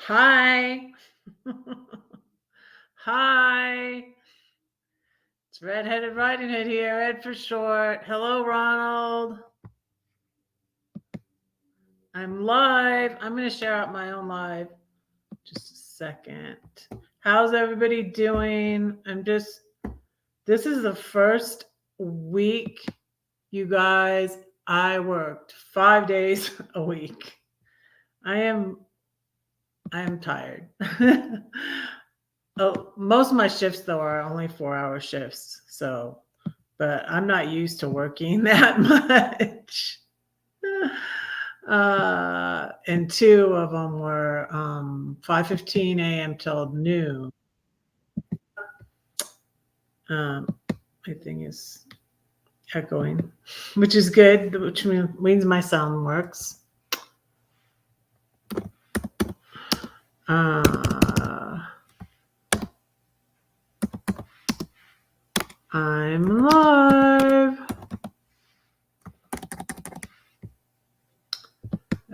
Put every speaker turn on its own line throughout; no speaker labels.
Hi. Hi. It's Redheaded Riding Hood here, Ed for short. Hello, Ronald. I'm live. I'm going to share out my own live. Just a second. How's everybody doing? This is the first week, you guys. I worked 5 days a week. I am tired. Oh, most of my shifts though are only 4-hour shifts. So, but I'm not used to working that much. And two of them were 5:15 a.m. till noon. My thing is echoing, which is good, which means my sound works. I'm live.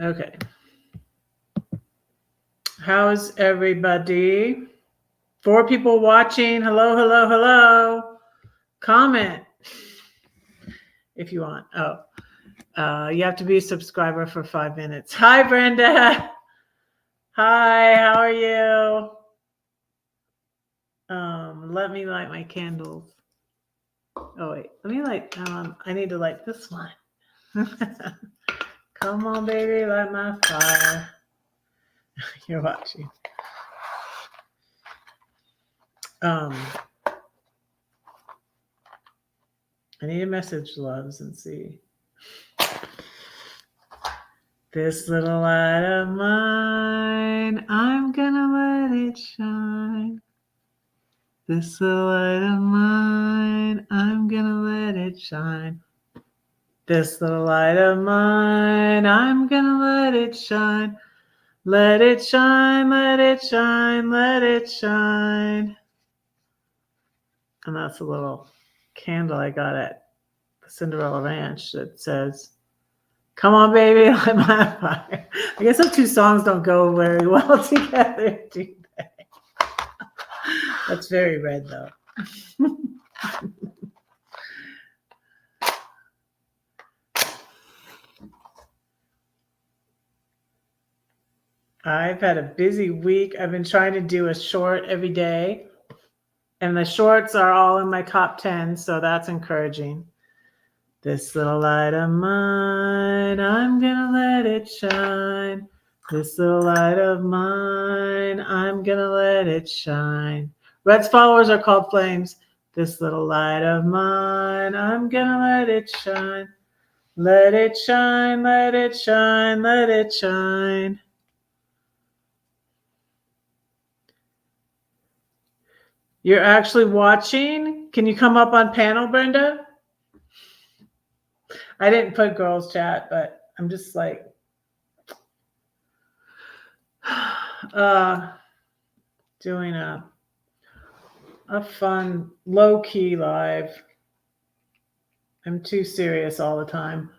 Okay. How's everybody? 4 people watching. Hello, hello, hello. Comment if you want. You have to be a subscriber for 5 minutes. Hi, Brenda. Hi, how are you? Let me light my candles. Oh, wait. Let me light. I need to light this one. Come on, baby, light my fire. You're watching. I need to message Loves and see. This little light of mine, I'm gonna let it shine. This little light of mine, I'm gonna let it shine. This little light of mine, I'm gonna let it shine. Let it shine, let it shine, let it shine. And that's a little candle I got at the Cinderella Ranch that says, "Come on, baby, light my fire." I guess those two songs don't go very well together, do they? That's very red, though. I've had a busy week. I've been trying to do a short every day, and the shorts are all in my top 10, so that's encouraging. This little light of mine, I'm gonna let it shine. This little light of mine, I'm gonna let it shine. Red's followers are called flames. This little light of mine, I'm gonna let it shine. Let it shine, let it shine, let it shine. You're actually watching? Can you come up on panel, Brenda? I didn't put girls chat, but I'm just like doing a fun low-key live. I'm too serious all the time.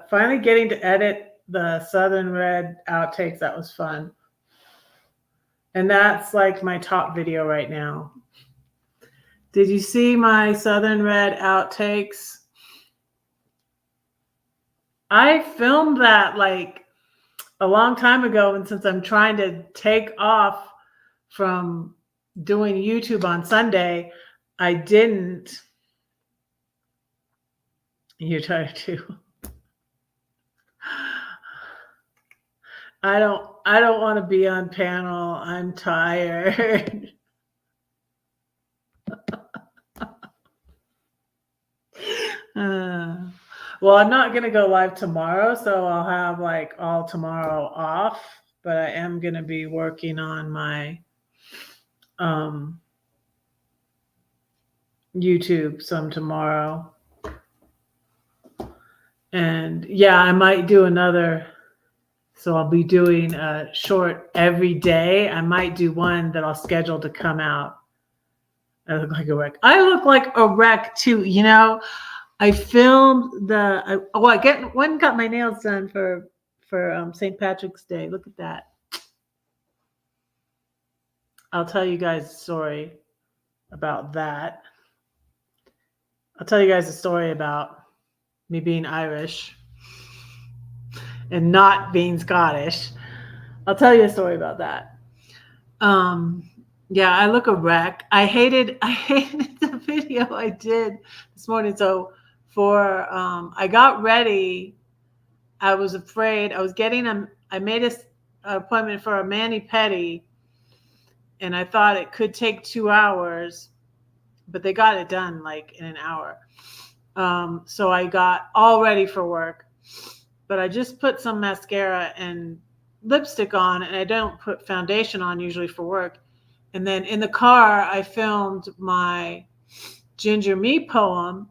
Finally getting to edit the Southern Red outtakes, that was fun. And that's like my top video right now. Did you see my Southern Red outtakes? I filmed that like a long time ago, and since I'm trying to take off from doing YouTube on Sunday, I didn't. You're tired too. I don't want to be on panel. I'm tired. Well, I'm not going to go live tomorrow, so I'll have like all tomorrow off, but I am going to be working on my YouTube some tomorrow. And yeah, I might do another. So I'll be doing a short every day. I might do one that I'll schedule to come out. I look like a wreck. I look like a wreck too, you know. I filmed I went and got my nails done for St. Patrick's Day. Look at that. I'll tell you guys a story about that. I'll tell you guys a story about me being Irish and not being Scottish. I'll tell you a story about that. Yeah, I look a wreck. I hated the video I did this morning. So for I got ready. I was afraid. I made an appointment for a mani-pedi, and I thought it could take 2 hours, but they got it done like in an hour. So I got all ready for work, but I just put some mascara and lipstick on, and I don't put foundation on usually for work. And then in the car, I filmed my Ginger Me poem,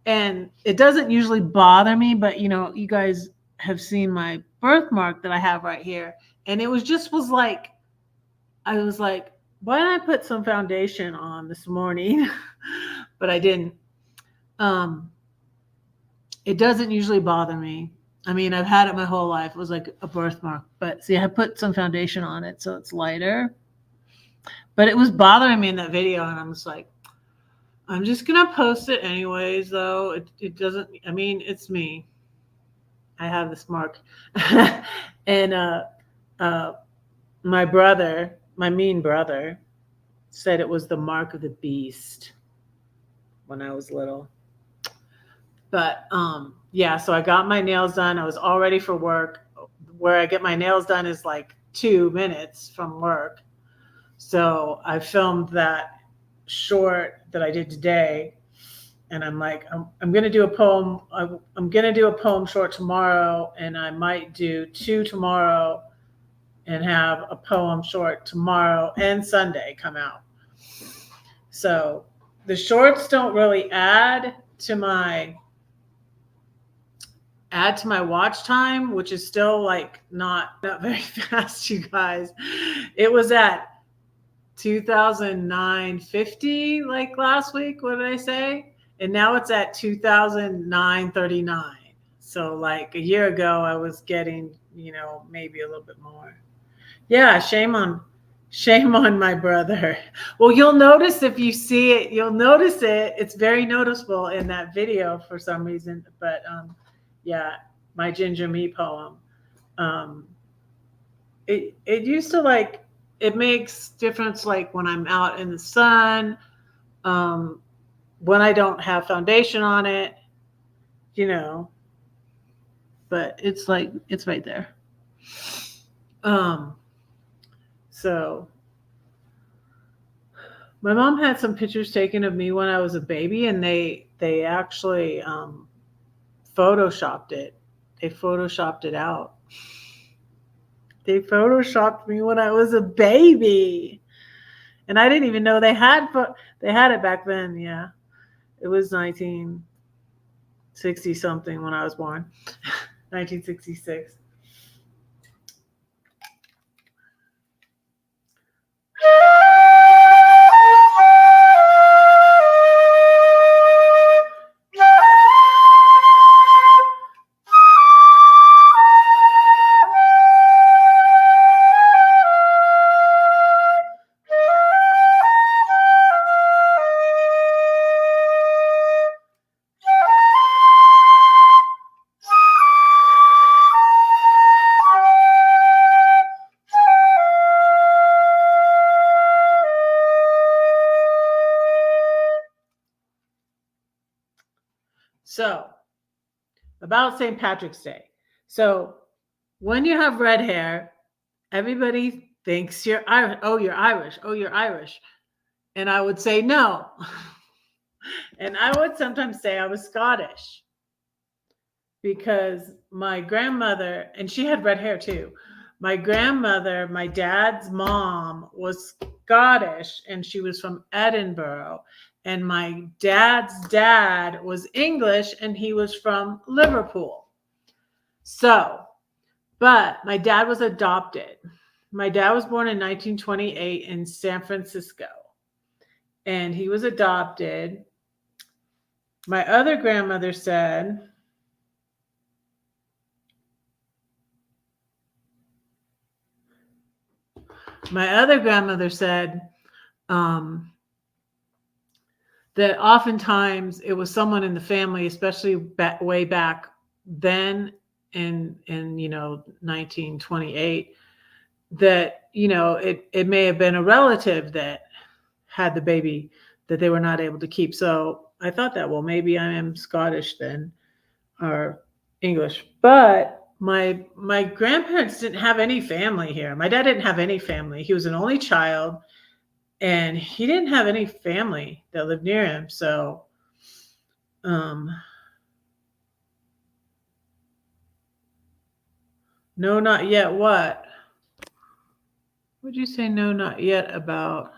and it doesn't usually bother me, but you guys have seen my birthmark that I have right here, and it was like, I was like, why didn't I put some foundation on this morning? But I didn't. It doesn't usually bother me. I mean, I've had it my whole life. It was like a birthmark, but see, I put some foundation on it so it's lighter. But it was bothering me in that video, and I'm just like, I'm just gonna post it anyways, though. It doesn't. I mean, it's me. I have this mark, and my brother, my mean brother, said it was the mark of the beast when I was little. But yeah, so I got my nails done. I was all ready for work. Where I get my nails done is like 2 minutes from work. So I filmed that short that I did today, and I'm like, I'm going to do a poem. I'm going to do a poem short tomorrow, and I might do 2 tomorrow and have a poem short tomorrow and Sunday come out. So the shorts don't really add to my watch time, which is still like not very fast, you guys. It was at 2009.50 like last week. What did I say? And now it's at 2009.39. So like a year ago, I was getting, maybe a little bit more. Yeah, shame on my brother. Well, you'll notice if you see it, you'll notice it. It's very noticeable in that video for some reason. But yeah, my Ginger Me poem. It used to like, it makes difference like when I'm out in the sun, when I don't have foundation on it, but it's like, it's right there. So my mom had some pictures taken of me when I was a baby, and they actually photoshopped it. They photoshopped it out. They photoshopped me when I was a baby, and I didn't even know they had it back then. Yeah, it was 1960 something when I was born, 1966. So, about St. Patrick's Day. So, when you have red hair, everybody thinks you're Irish. Oh, you're Irish. Oh, you're Irish. And I would say no. And I would sometimes say I was Scottish because my grandmother, and she had red hair too. My grandmother, my dad's mom, was Scottish, and she was from Edinburgh. And my dad's dad was English, and he was from Liverpool. So, but my dad was adopted. My dad was born in 1928 in San Francisco, and he was adopted. My other grandmother said, um, that oftentimes it was someone in the family, especially way back then in 1928, that it may have been a relative that had the baby that they were not able to keep. So I thought that, well, maybe I am Scottish then, or English. But my grandparents didn't have any family here. My dad didn't have any family. He was an only child, and he didn't have any family that lived near him. So no, not yet. What would you say? No, not yet about?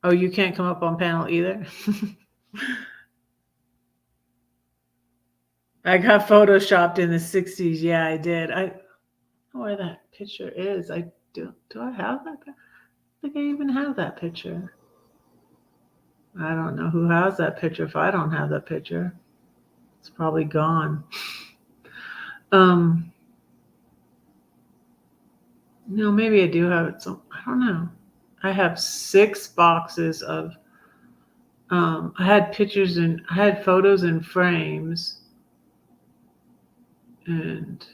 Oh, you can't come up on panel either. I got photoshopped in the 60s. Yeah, I did. I don't know where that picture is. I do I have that? I think I even have that picture. I don't know who has that picture if I don't have that picture. It's probably gone. No, maybe I do have it. So I don't know. I have 6 boxes of I had pictures and I had photos in frames, and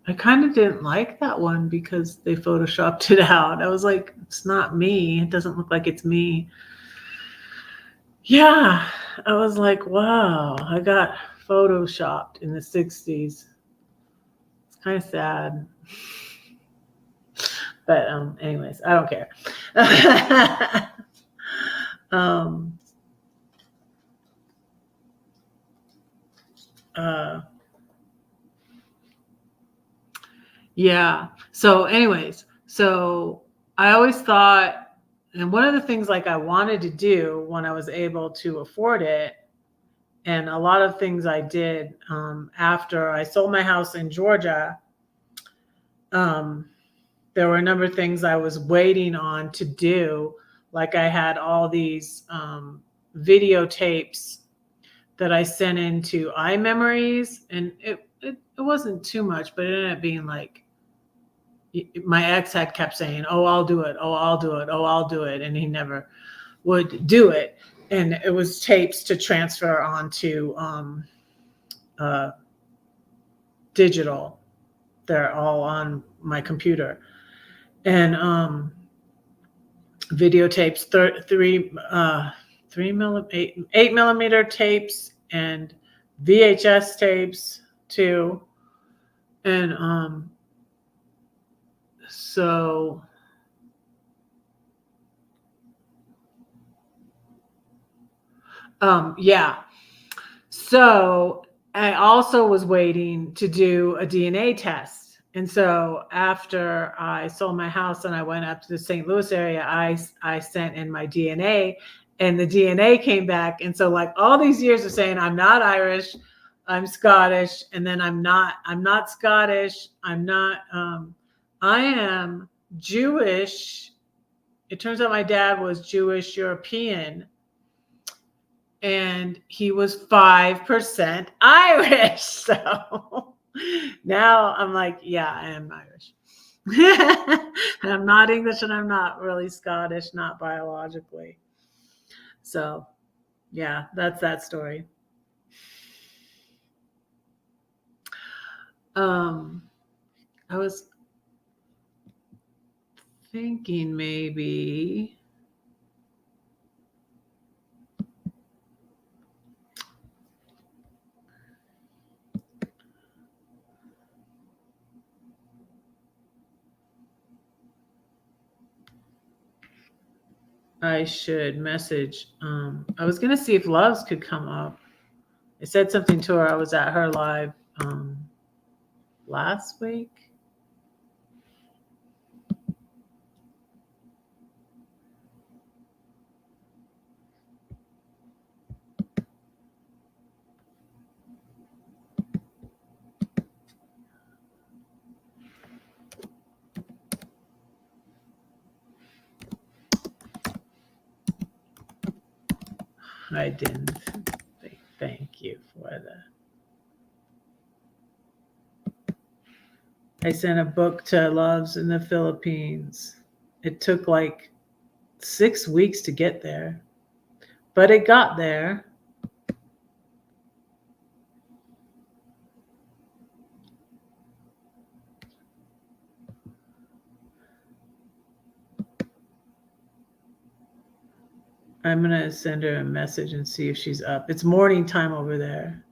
I kind of didn't like that one because they photoshopped it out. I was like, it's not me. It doesn't look like it's me. Yeah, I was like, wow, I got photoshopped in the 60s. It's kind of sad. But anyways, I don't care. Yeah. So anyways, so I always thought, and one of the things like I wanted to do when I was able to afford it, and a lot of things I did after I sold my house in Georgia, there were a number of things I was waiting on to do. Like I had all these videotapes that I sent into iMemories, and it wasn't too much, but it ended up being like, my ex had kept saying, "Oh, I'll do it. Oh, I'll do it. Oh, I'll do it," and he never would do it. And it was tapes to transfer onto digital. They're all on my computer, and videotapes, 8 millimeter tapes, and VHS tapes too, and so yeah. So I also was waiting to do a DNA test. And so after I sold my house and I went up to the St. Louis area, I sent in my DNA, and the DNA came back. And so like all these years of saying I'm not Irish, I'm Scottish, and then I'm not Scottish, I am Jewish. It turns out my dad was Jewish European, and he was 5% Irish. So now I'm like, yeah, I am Irish. And I'm not English, and I'm not really Scottish, not biologically. So yeah, that's that story. I was thinking maybe I should message. I was gonna see if Loves could come up. I said something to her. I was at her live last week. I didn't. Thank you for that. I sent a book to Loves in the Philippines. It took like 6 weeks to get there, but it got there. I'm going to send her a message and see if she's up. It's morning time over there.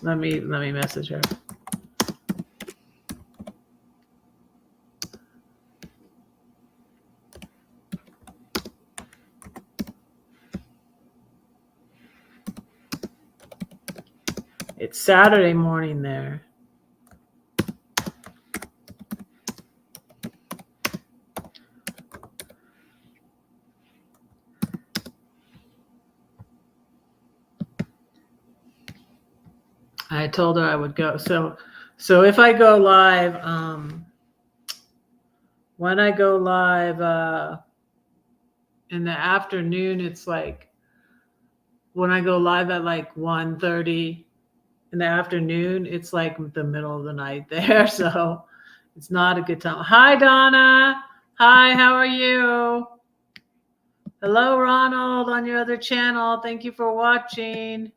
Let me message her. It's Saturday morning there. I told her I would go. So if I go live, when I go live in the afternoon, it's like when I go live at like 1:30 in the afternoon, it's like the middle of the night there. So it's not a good time. Hi, Donna. Hi, how are you? Hello, Ronald, on your other channel. Thank you for watching.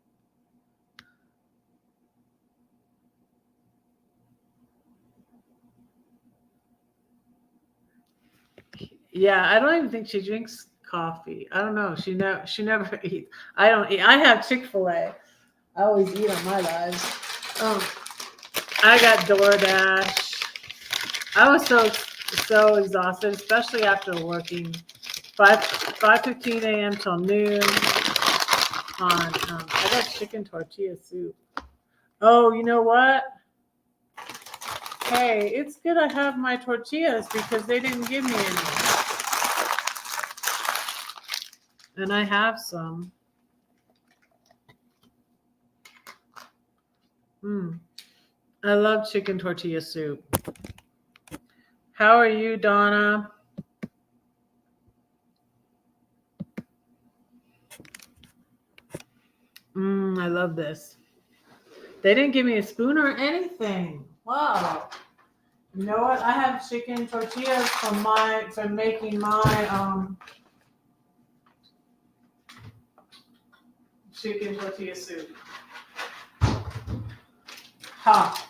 Yeah, I don't even think she drinks coffee. I don't know. She never eats. I don't eat. I have Chick-fil-A. I always eat on my lives. I got DoorDash. I was so exhausted, especially after working 5:15 a.m. till noon on I got chicken tortilla soup. Oh, you know what? Hey, it's good I have my tortillas because they didn't give me any. And I have some. I love chicken tortilla soup. How are you, Donna? I love this. They didn't give me a spoon or anything. Wow. You know what? I have chicken tortillas from making my chicken tortilla soup. Ha.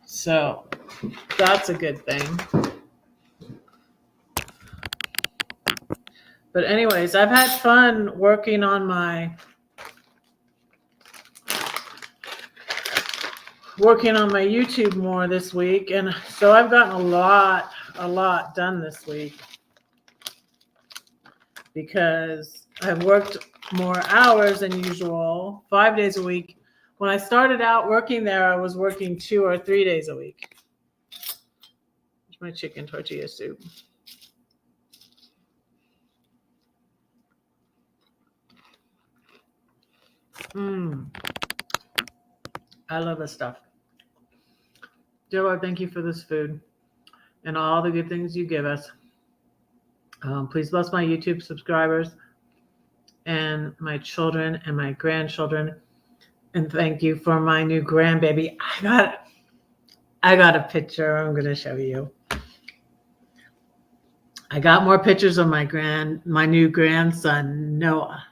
So that's a good thing. But anyways, I've had fun working on my YouTube more this week, and so I've gotten a lot done this week because I've worked more hours than usual, 5 days a week. When I started out working there, I was working 2 or 3 days a week. Here's my chicken tortilla soup. I love this stuff. Dear Lord, thank you for this food and all the good things you give us. Please bless my YouTube subscribers and my children and my grandchildren. And thank you for my new grandbaby. I got a picture I'm going to show you. I got more pictures of my new grandson, Noah.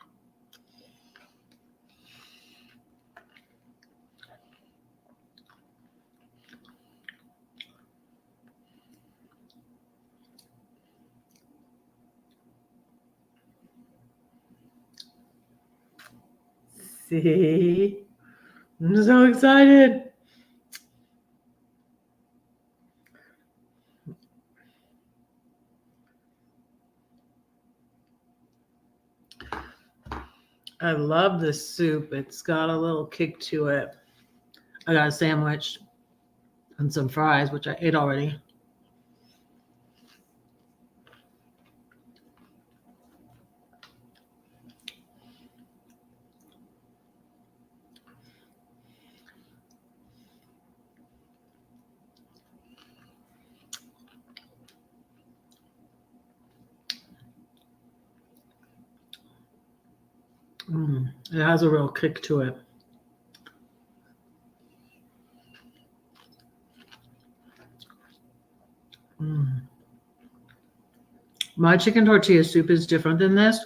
See? I'm so excited. I love this soup. It's got a little kick to it. I got a sandwich and some fries, which I ate already. It has a real kick to it. My chicken tortilla soup is different than this.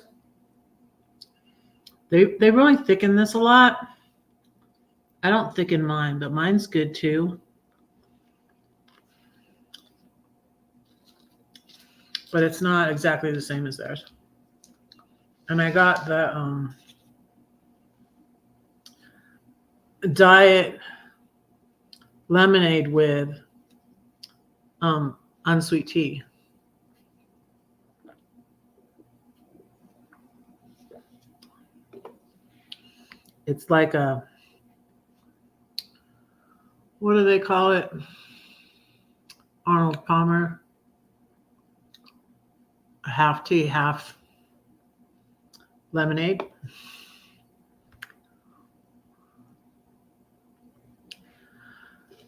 They really thicken this a lot. I don't thicken mine, but mine's good too. But it's not exactly the same as theirs. And I got the diet lemonade with unsweet tea. It's like a, what do they call it? Arnold Palmer. Half tea, half lemonade.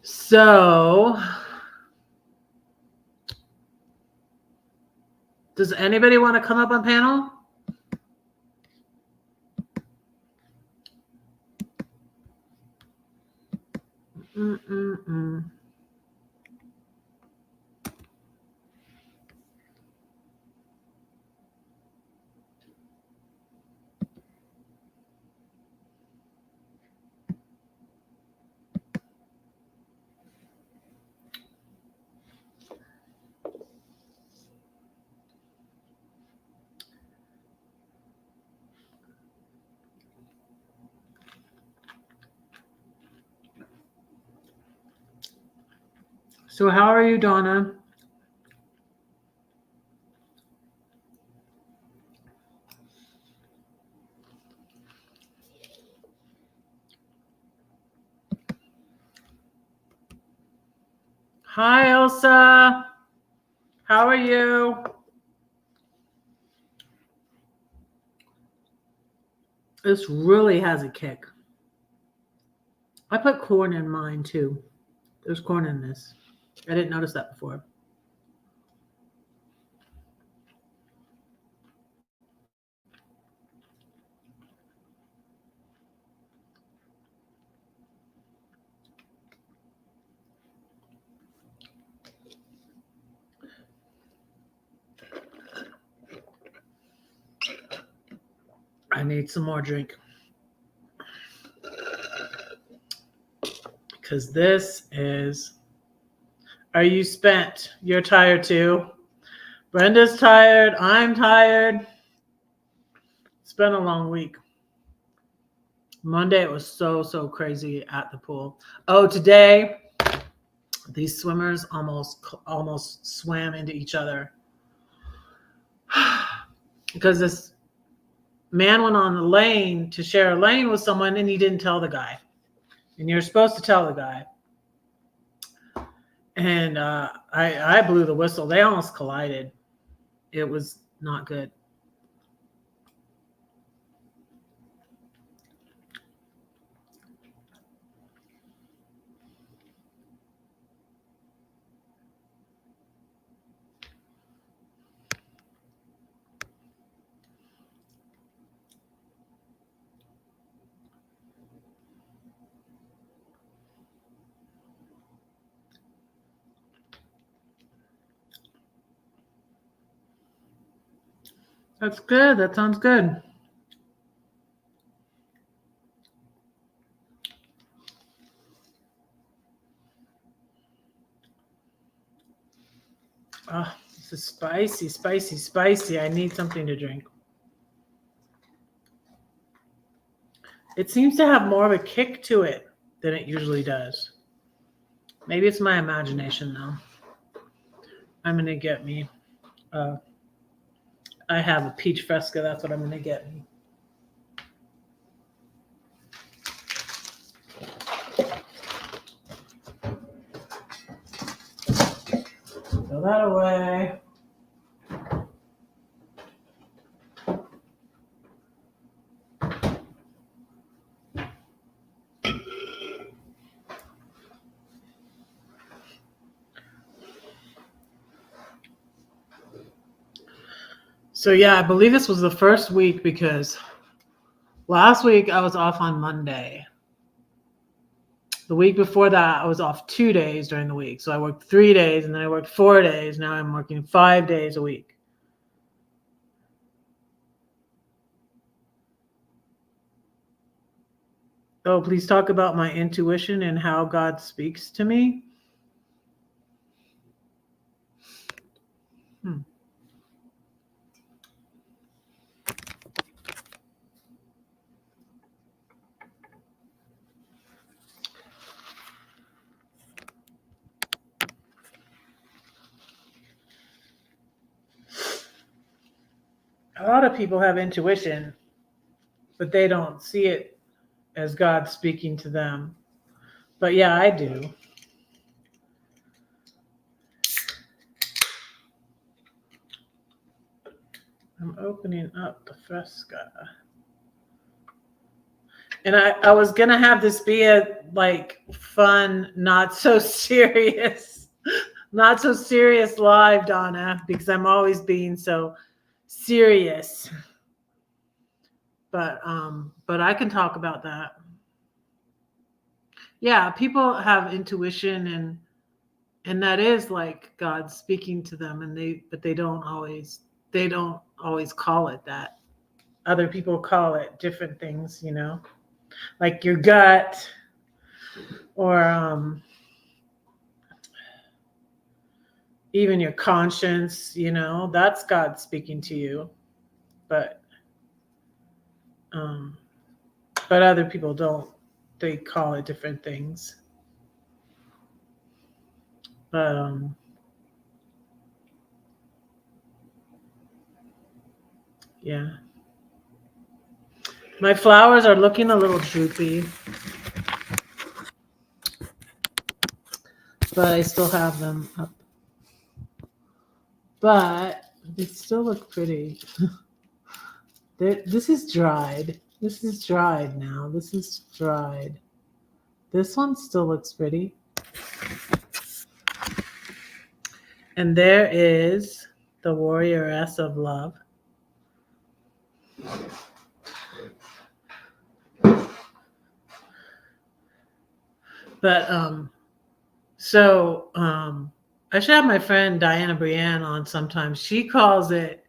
So, does anybody want to come up on panel? So how are you, Donna? Hi, Elsa. How are you? This really has a kick. I put corn in mine too. There's corn in this. I didn't notice that before. I need some more drink. Because this is... Are you spent? You're tired too? Brenda's tired. I'm tired. It's been a long week. Monday it was so crazy at the pool. Oh, today these swimmers almost swam into each other because this man went on the lane to share a lane with someone and he didn't tell the guy. And you're supposed to tell the guy. And I blew the whistle. They almost collided. It was not good. That's good. That sounds good. Oh, this is spicy. I need something to drink. It seems to have more of a kick to it than it usually does. Maybe it's my imagination though. I'm going to get me, I have a peach fresca. That's what I'm going to get me. Throw that away. So yeah, I believe this was the first week because Last week I was off on Monday. The week before that, I was off 2 days during the week. So I worked 3 days and then I worked 4 days. Now I'm working 5 days a week. Oh, please talk about my intuition and how God speaks to me. A lot of people have intuition, but they don't see it as God speaking to them. But yeah, I do. I'm opening up the Fresca. And I was going to have this be a like fun, not so serious, not so serious live, Donna, because I'm always being so serious. But I can talk about that. Yeah, people have intuition and that is like God speaking to them, and they don't always call it that. Other people call it different things, like your gut or even your conscience, that's God speaking to you. But other people don't. They call it different things. But yeah. My flowers are looking a little droopy, but I still have them up. But they still look pretty. This is dried. This is dried now. This is dried. This one still looks pretty. And there is the Warrioress of Love. But I should have my friend Diana Brienne on sometimes. She calls it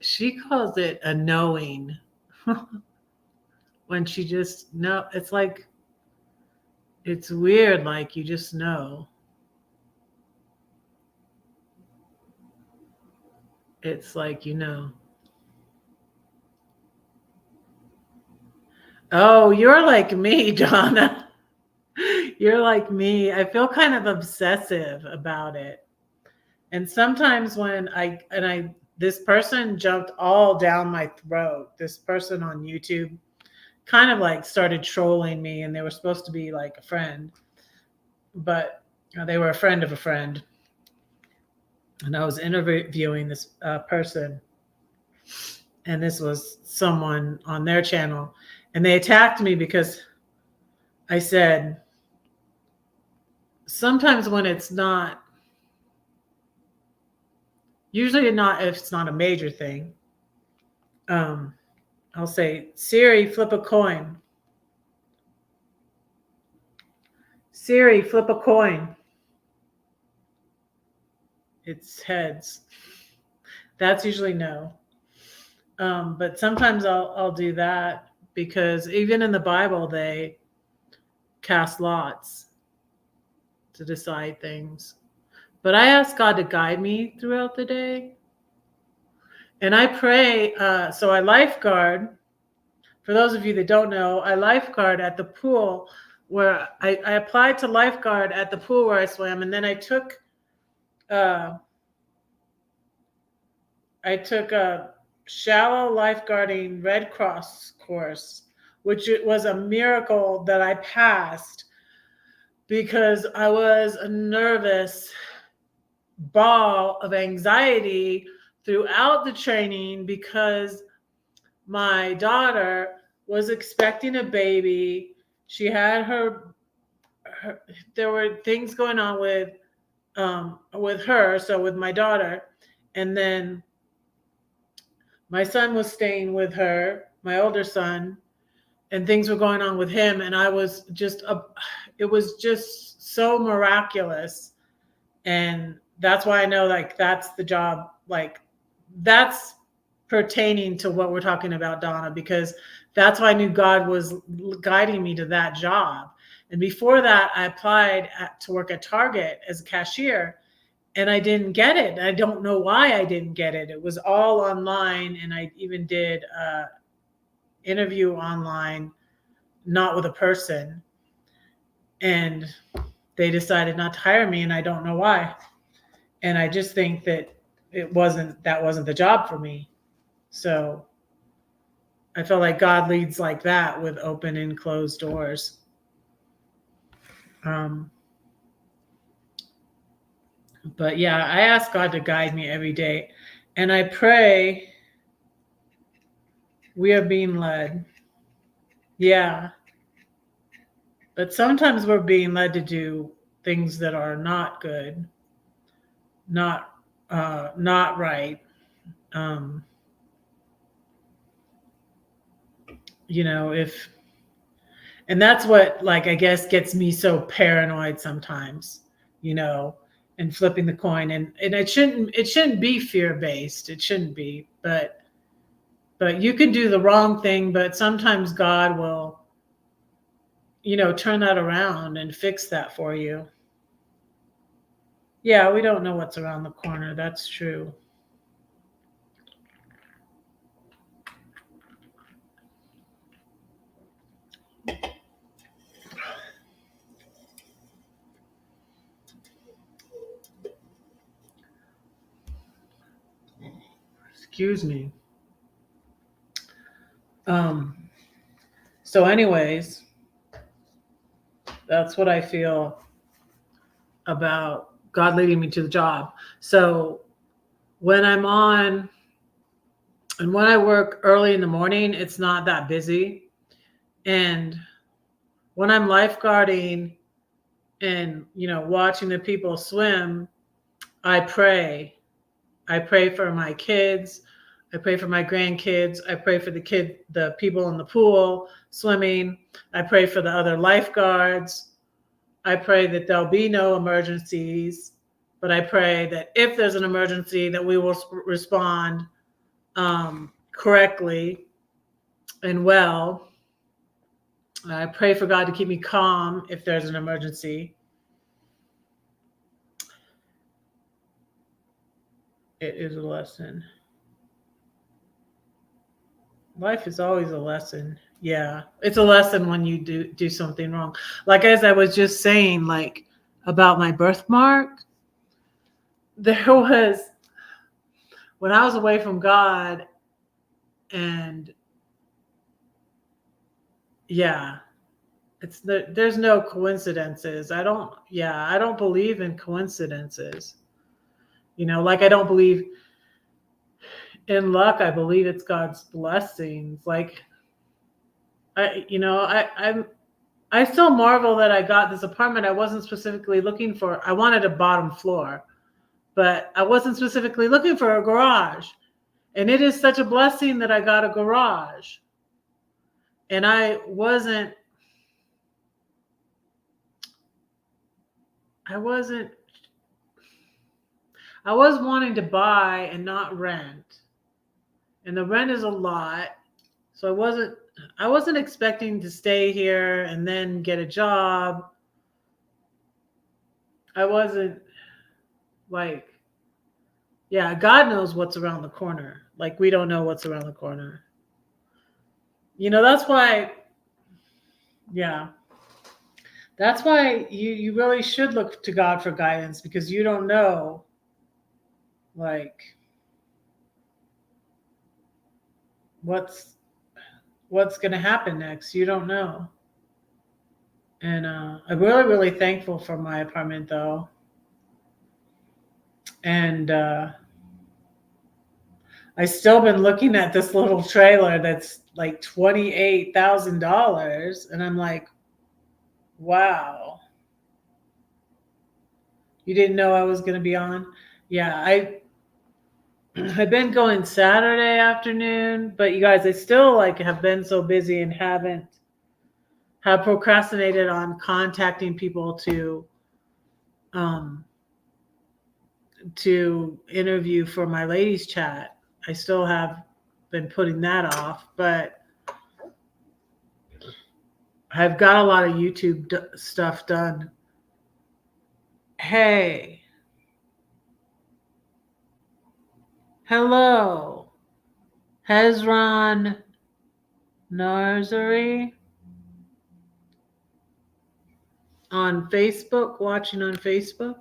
a knowing. When she just know, it's like, it's weird, like you just know. It's like, Oh, you're like me, Donna. You're like me. I feel kind of obsessive about it. And sometimes when this person jumped all down my throat, this person on YouTube kind of like started trolling me, and they were supposed to be like a friend, but they were a friend of a friend. And I was interviewing this person, and this was someone on their channel, and they attacked me because I said, sometimes when it's not, usually not, if it's not a major thing, I'll say, Siri, flip a coin. Siri, flip a coin. It's heads. That's usually no. But sometimes I'll do that, because even in the Bible, they cast lots to decide things. But I ask God to guide me throughout the day. And I pray. So I lifeguard. For those of you that don't know, I lifeguard at the pool where I applied to lifeguard at the pool where I swam. And then I took a shallow lifeguarding Red Cross course, which it was a miracle that I passed, because I was a nervous ball of anxiety throughout the training, because my daughter was expecting a baby. She had her there were things going on with her, so with my daughter, and then my son was staying with her, my older son, and things were going on with him, and I was just it was just so miraculous. And that's why I know, like, that's the job, like, that's pertaining to what we're talking about, Donna, because that's why I knew God was guiding me to that job. And before that, I applied to work at Target as a cashier, and I didn't get it. I don't know why I didn't get it. It was all online, and I even did a interview online, not with a person, and they decided not to hire me, and I don't know why. And I just think that that wasn't the job for me. So I feel like God leads like that, with open and closed doors. Um, but yeah, I ask God to guide me every day, and I pray we are being led. Yeah, but sometimes we're being led to do things that are not good, not not right. Um, if and that's what, like, I guess gets me so paranoid sometimes, you know and flipping the coin, and it shouldn't be fear based, it shouldn't be, but you can do the wrong thing, but sometimes God will, turn that around and fix that for you. Yeah, we don't know what's around the corner, that's true. Excuse me. um so anyways, that's what I feel about God leading me to the job. So when I'm on and when I work early in the morning, it's not that busy. And when I'm lifeguarding and, watching the people swim, I pray. I pray for my kids. I pray for my grandkids. I pray for the people in the pool swimming. I pray for the other lifeguards. I pray that there'll be no emergencies, but I pray that if there's an emergency, that we will respond correctly and well. I pray for God to keep me calm if there's an emergency. It is a lesson. Life is always a lesson. Yeah, it's a lesson when you do something wrong. Like, as I was just saying, like, about my birthmark, there was, when I was away from God, and yeah, there's no coincidences. I don't believe in coincidences. Like, I don't believe in luck. I believe it's God's blessings. Like, I still marvel that I got this apartment. I wasn't specifically looking for. I wanted a bottom floor, but I wasn't specifically looking for a garage. And it is such a blessing that I got a garage. And I was wanting to buy and not rent. And the rent is a lot. So I wasn't expecting to stay here and then get a job. I wasn't, like, yeah, God knows what's around the corner. Like, we don't know what's around the corner. That's why, yeah, that's why you really should look to God for guidance, because you don't know, like, what's going to happen next. You don't know. And I'm really, really thankful for my apartment, though. And I still been looking at this little trailer that's like $28,000, and I'm like, wow. You didn't know I was going to be on? Yeah, I've been going Saturday afternoon, but you guys, I still like have been so busy and have procrastinated on contacting people um to interview for my ladies chat. I still have been putting that off, but I've got a lot of YouTube stuff done. Hey, hello, Hezron Nursery on Facebook, watching on Facebook.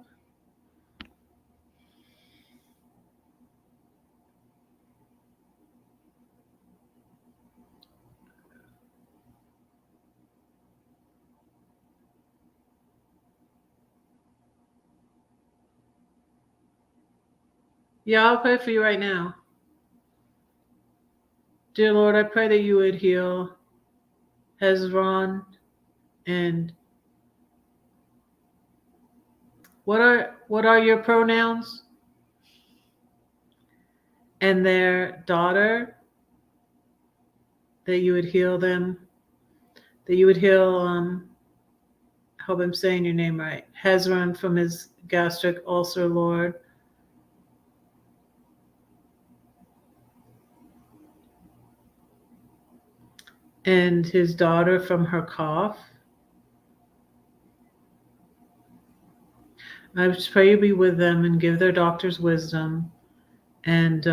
Yeah, I'll pray for you right now. Dear Lord, I pray that you would heal Hezron and what are your pronouns? And their daughter, that you would heal them, that you would heal I hope I'm saying your name right, Hezron from his gastric ulcer, Lord. And his daughter from her cough. I just pray you be with them and give their doctors wisdom and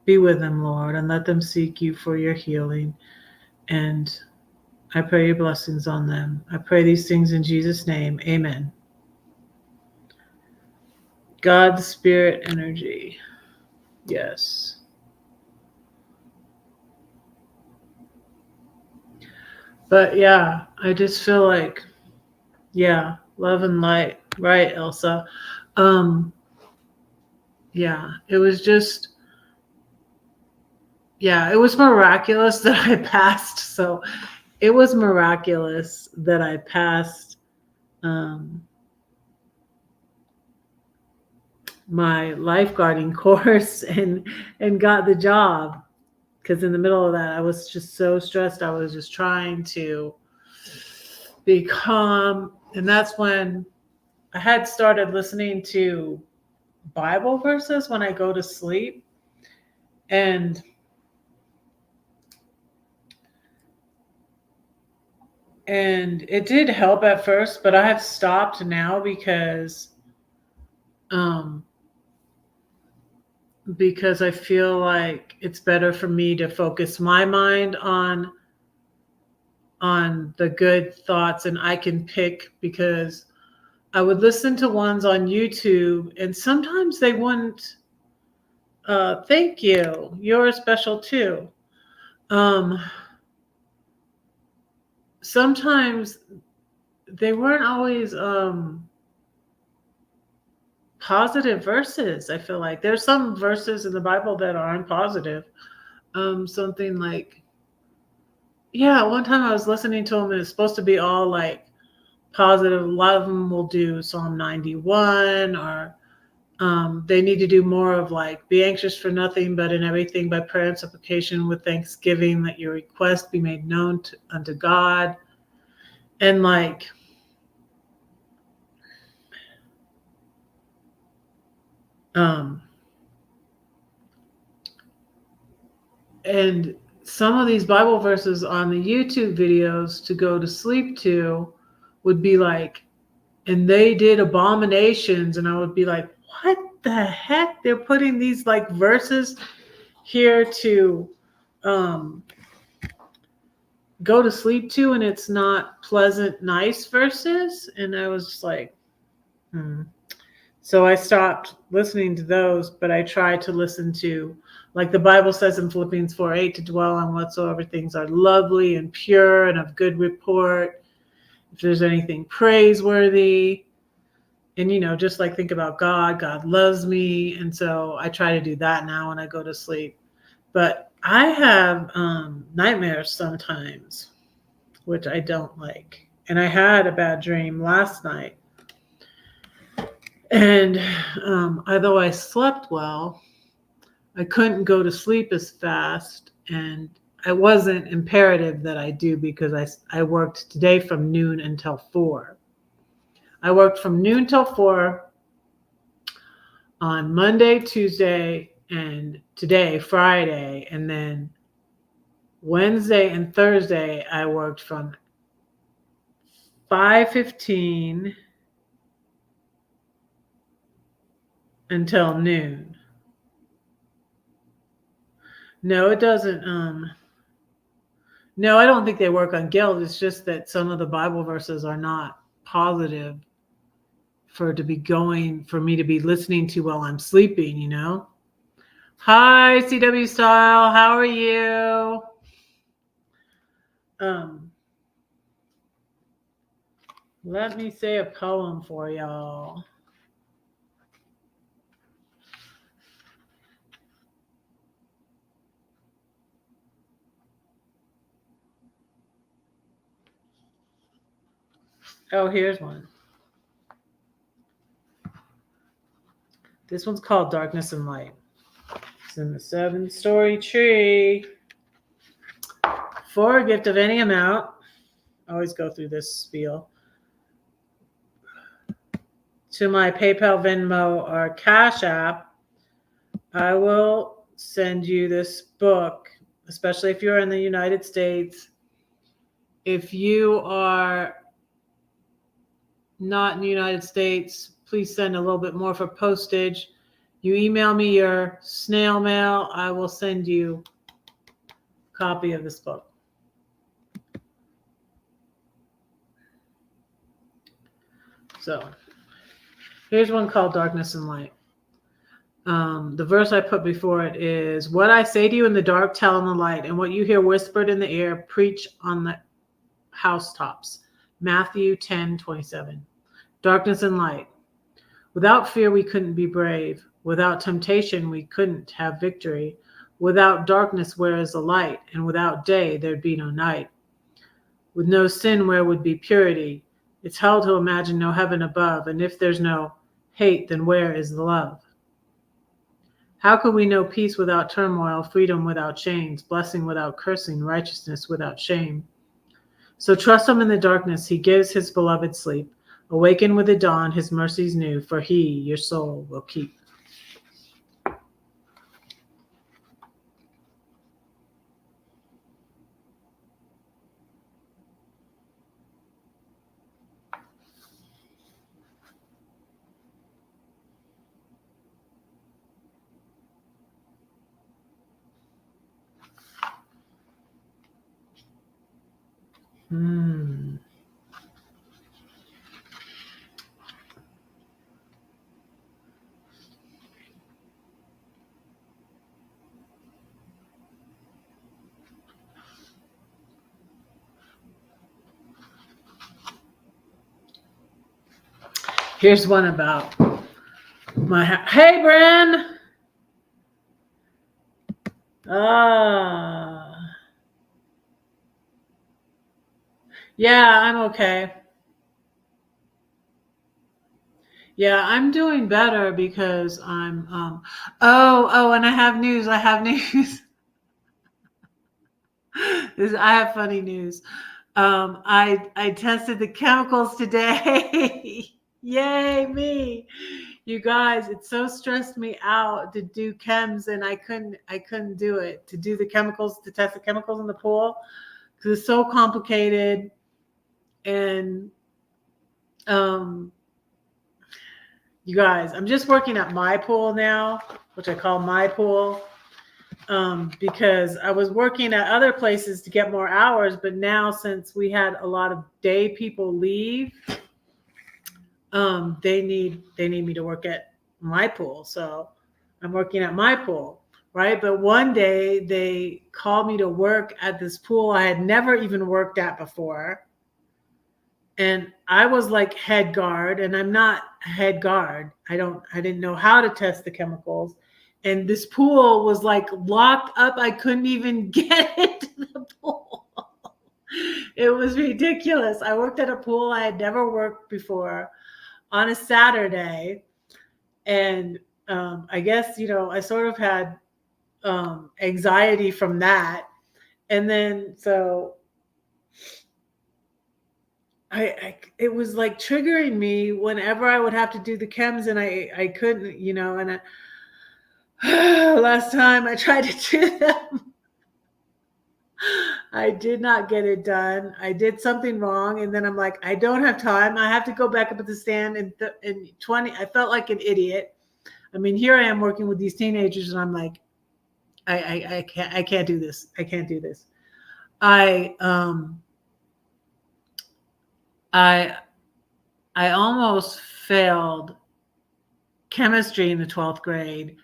be with them, Lord, and let them seek you for your healing. And I pray your blessings on them. I pray these things in Jesus' name. Amen. God's spirit energy. Yes. But yeah, I just feel like, yeah, love and light. Right, Elsa. Yeah, it was just, yeah, it was miraculous that I passed. So it was miraculous that I passed my lifeguarding course and got the job. Because in the middle of that, I was just so stressed. I was just trying to be calm. And that's when I had started listening to Bible verses when I go to sleep. And it did help at first, but I have stopped now because I feel like it's better for me to focus my mind on the good thoughts, and I can pick, because I would listen to ones on YouTube and sometimes they wouldn't thank you. You're special too. Sometimes they weren't always positive verses. I feel like there's some verses in the Bible that aren't positive. Something like, yeah, one time I was listening to them and it's supposed to be all like positive. A lot of them will do Psalm 91, or they need to do more of like, be anxious for nothing, but in everything by prayer and supplication with thanksgiving, let your request be made known unto God. And like, and some of these Bible verses on the YouTube videos to go to sleep to would be like, and they did abominations. And I would be like, what the heck? They're putting these like verses here to go to sleep to, and it's not pleasant, nice verses. And I was just like, So I stopped listening to those, but I tried to listen to, like the Bible says in Philippians 4:8, to dwell on whatsoever things are lovely and pure and of good report. If there's anything praiseworthy, and just like think about God. God loves me, and so I try to do that now when I go to sleep. But I have nightmares sometimes, which I don't like. And I had a bad dream last night. And although I slept well, I couldn't go to sleep as fast, and it wasn't imperative that I do because I worked today from noon until 4. I worked from noon till 4 on Monday, Tuesday, and today, Friday, and then Wednesday and Thursday I worked from 5:15 until noon. No, it doesn't. No, I don't think they work on guilt. It's just that some of the Bible verses are not positive for me to be listening to while I'm sleeping, you know? Hi, CW Style. How are you? Let me say a poem for y'all. Oh, here's one. This one's called Darkness and Light. It's in the 7-story tree. For a gift of any amount, I always go through this spiel, to my PayPal, Venmo, or Cash App, I will send you this book, especially if you're in the United States. If you are not in the United States, please send a little bit more for postage. You email me your snail mail, I will send you a copy of this book. So here's one called Darkness and Light. The verse I put before it is, what I say to you in the dark, tell in the light, and what you hear whispered in the ear, preach on the housetops. Matthew 10:27. Darkness and light. Without fear, we couldn't be brave. Without temptation, we couldn't have victory. Without darkness, where is the light? And without day, there'd be no night. With no sin, where would be purity? It's hell to imagine no heaven above. And if there's no hate, then where is the love? How could we know peace without turmoil, freedom without chains, blessing without cursing, righteousness without shame? So trust him in the darkness, he gives his beloved sleep. Awaken with the dawn, his mercies new, for he your soul will keep. Here's one about hey, Bren. Yeah, I'm okay. Yeah, I'm doing better because I'm and I have news. I have news. I have funny news. I tested the chemicals today. Yay, me. You guys, it so stressed me out to do chems, and I couldn't do it, to do the chemicals, to test the chemicals in the pool, because it's so complicated. And you guys, I'm just working at my pool now, which I call my pool, because I was working at other places to get more hours, but now since we had a lot of day people leave, they need me to work at my pool. So I'm working at my pool, right? But one day they called me to work at this pool I had never even worked at before. And I was like head guard, and I'm not head guard. I didn't know how to test the chemicals. And this pool was like locked up. I couldn't even get into the pool. It was ridiculous. I worked at a pool I had never worked before on a Saturday. And I guess, I sort of had anxiety from that. And then so it was like triggering me whenever I would have to do the chems, and I couldn't, and last time I tried to do them, I did not get it done. I did something wrong, and then I'm like, I don't have time. I have to go back up at the stand in 20. I felt like an idiot. I mean, here I am working with these teenagers, and I'm like, I can't do this. I can't do this. I I I almost failed chemistry in the 12th grade,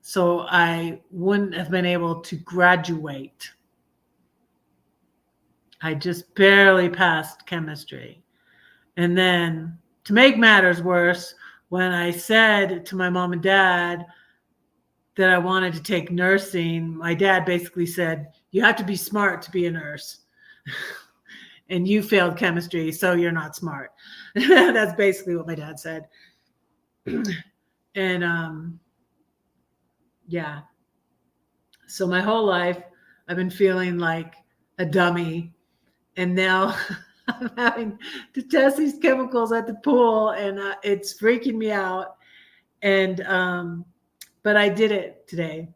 so I wouldn't have been able to graduate. I just barely passed chemistry. And then to make matters worse, when I said to my mom and dad that I wanted to take nursing, my dad basically said, you have to be smart to be a nurse. And you failed chemistry, so you're not smart. That's basically what my dad said. And yeah. So my whole life, I've been feeling like a dummy. And now I'm having to test these chemicals at the pool, and it's freaking me out. And but I did it today.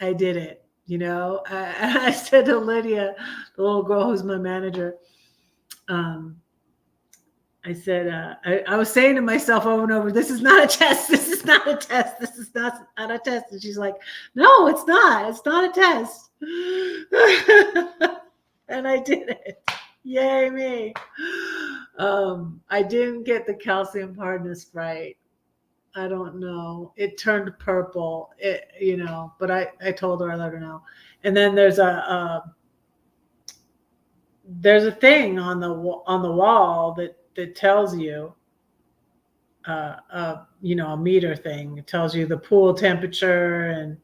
I did it. I said to Lydia, the little girl who's my manager, I said, I was saying to myself over and over, this is not a test. This is not a test. This is not a test. And she's like, no, it's not. It's not a test. And I did it. Yay, me. I didn't get the calcium hardness right. I don't know. It turned purple, but I told her, I let her know. And then there's a thing on the wall that tells you, a meter thing. It tells you the pool temperature, and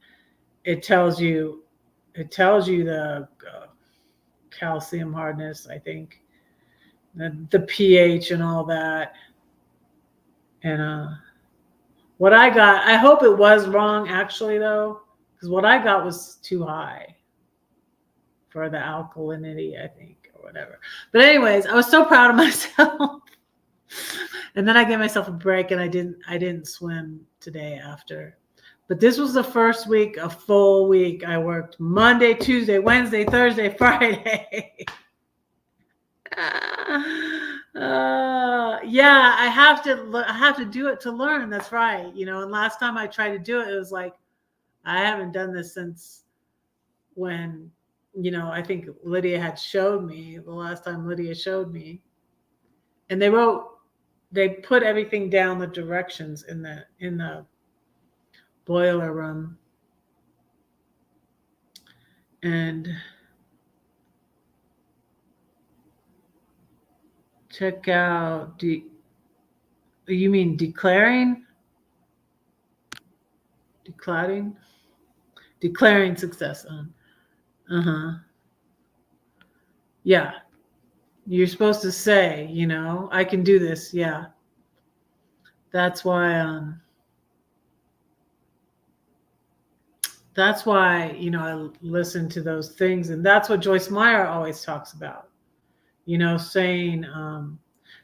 it tells you the calcium hardness, I think, the pH and all that. And what I got, I hope it was wrong actually though, because what I got was too high for the alkalinity, I think, or whatever. But anyways, I was so proud of myself. And then I gave myself a break, and I didn't swim today after. But this was the first week, a full week. I worked Monday, Tuesday, Wednesday, Thursday, Friday. Yeah, I have to do it to learn. That's right. And last time I tried to do it, it was like, I haven't done this since when, I think Lydia had showed me the last time Lydia showed me. And they put everything down, the directions in the boiler room. And check out, you mean declaring? Declaring success on. Yeah. You're supposed to say, I can do this. Yeah. That's why I listen to those things. And that's what Joyce Meyer always talks about, saying,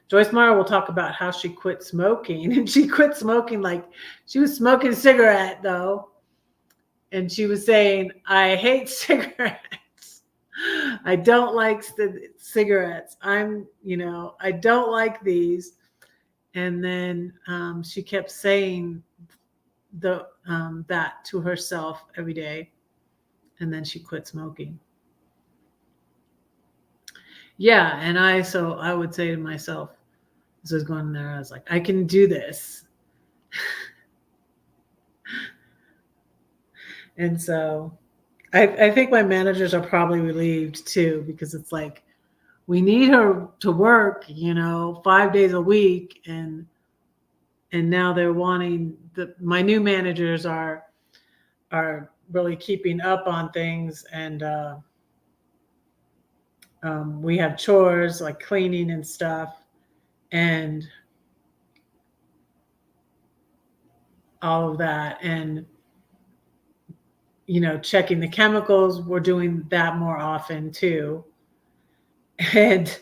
Joyce Meyer will talk about how she quit smoking, and she quit smoking, like she was smoking a cigarette though. And she was saying, I hate cigarettes. I don't like cigarettes. I don't like these. And then she kept saying that to herself every day. And then she quit smoking. Yeah. And I would say to myself, as I was going there, I was like, I can do this. And so I think my managers are probably relieved too, because it's like, we need her to work, 5 days a week. And now they're wanting my new managers are really keeping up on things. And we have chores like cleaning and stuff, and all of that. And checking the chemicals. We're doing that more often too. And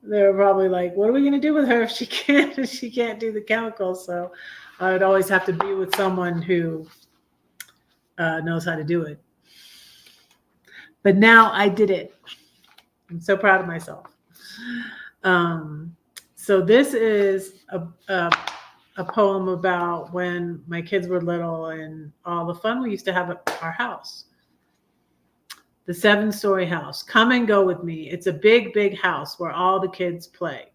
they were probably like, what are we going to do with her if she can't do the chemicals? So I would always have to be with someone who knows how to do it. But now I did it. I'm so proud of myself. So this is a poem about when my kids were little and all the fun we used to have at our house. The 7-story house. Come and go with me. It's a big, big house where all the kids play.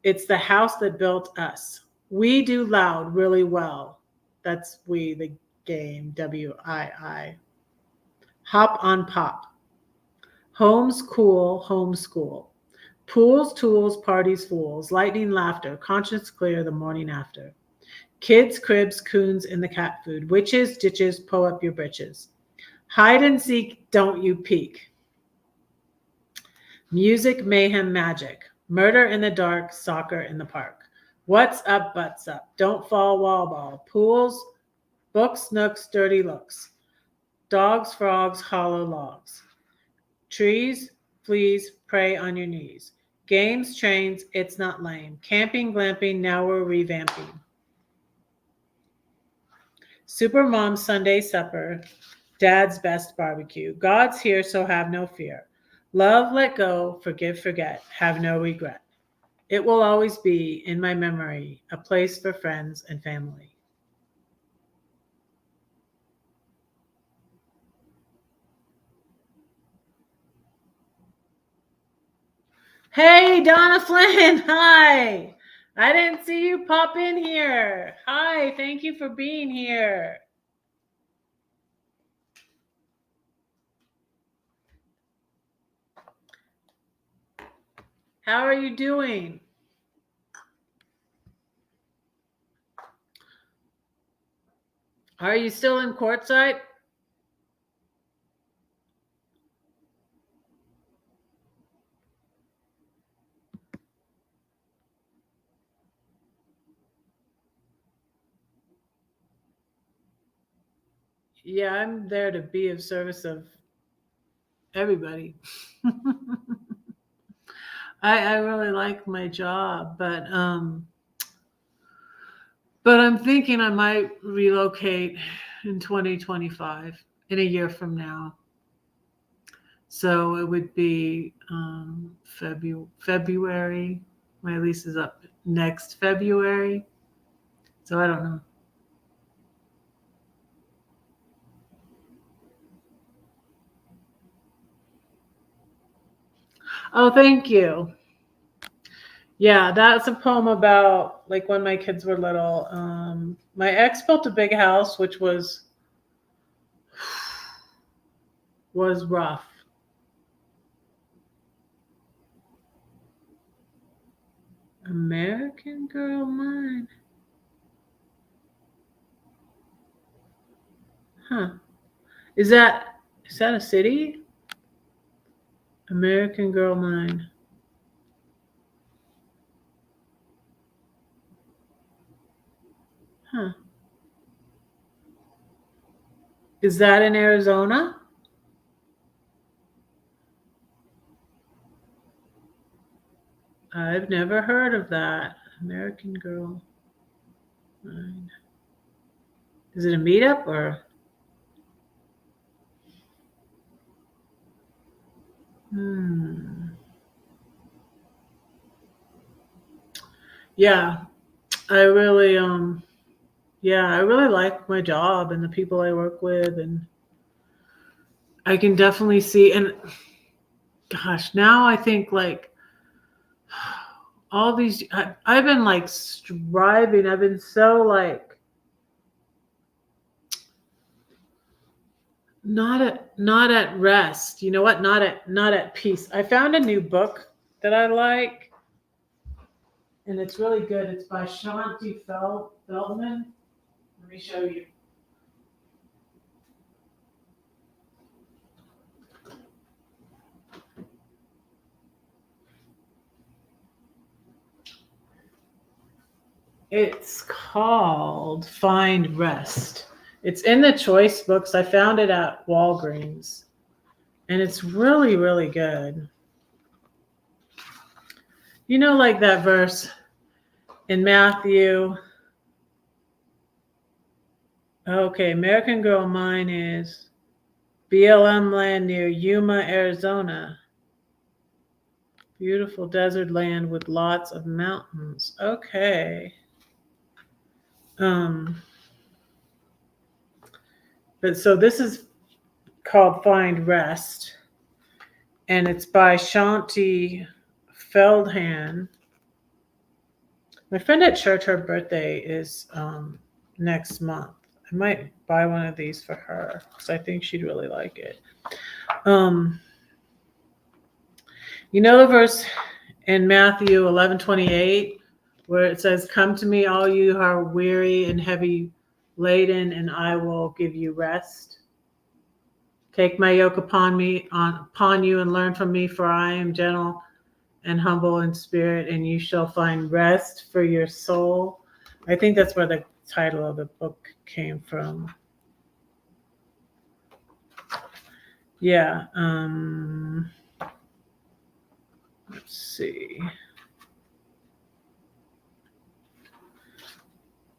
It's the house that built us. We do loud really well. That's we, the game, WII. Hop on pop. Home's cool, homeschool. Pools, tools, parties, fools. Lightning, laughter. Conscience clear the morning after. Kids, cribs, coons in the cat food. Witches, ditches, pull up your britches. Hide and seek, don't you peek. Music, mayhem, magic. Murder in the dark, soccer in the park. What's up, butts up. Don't fall, wall ball. Pools, books, nooks, dirty looks. Dogs, frogs, hollow logs. Trees, please, pray on your knees. Games, trains, it's not lame. Camping, glamping, now we're revamping. Super Mom's Sunday supper, Dad's best barbecue. God's here, so have no fear. Love, let go, forgive, forget, have no regret. It will always be, in my memory, a place for friends and family. Hey, Donna Flynn, hi. I didn't see you pop in here. Hi, thank you for being here. How are you doing? Are you still in Quartzsite? Yeah, I'm there to be of service of everybody. I really like my job, but I'm thinking I might relocate in 2025, in a year from now. So it would be February. My lease is up next February. So I don't know. Oh, thank you. Yeah, that's a poem about like when my kids were little. My ex built a big house, which was rough. American Girl Mine. Huh. Is that a city? American Girl Mine. Huh. Is that in Arizona? I've never heard of that. American Girl Mine. Is it a meetup or? Yeah, I really I really like my job and the people I work with, and I can definitely see. And gosh, now I think like all these I've been like striving. I've been so like not at rest. You know what? Not at peace. I found a new book that I like, and it's really good. It's by Shanti Feldman. Let me show you. It's called Find Rest. It's in the Choice Books. I found it at Walgreens. And it's really, really good. You know, like that verse in Matthew. Okay, American Girl, mine is BLM land near Yuma, Arizona. Beautiful desert land with lots of mountains. Okay. But so this is called Find Rest, and it's by Shanti Feldhan. My friend at church, her birthday is next month. I might buy one of these for her because I think she'd really like it. You know the verse in Matthew 11:28 where it says, "Come to me, all you who are weary and heavy laden, and I will give you rest. Take my yoke upon you and learn from me, for I am gentle and humble in spirit, and you shall find rest for your soul." I think that's where the title of the book came from. Yeah. Let's see.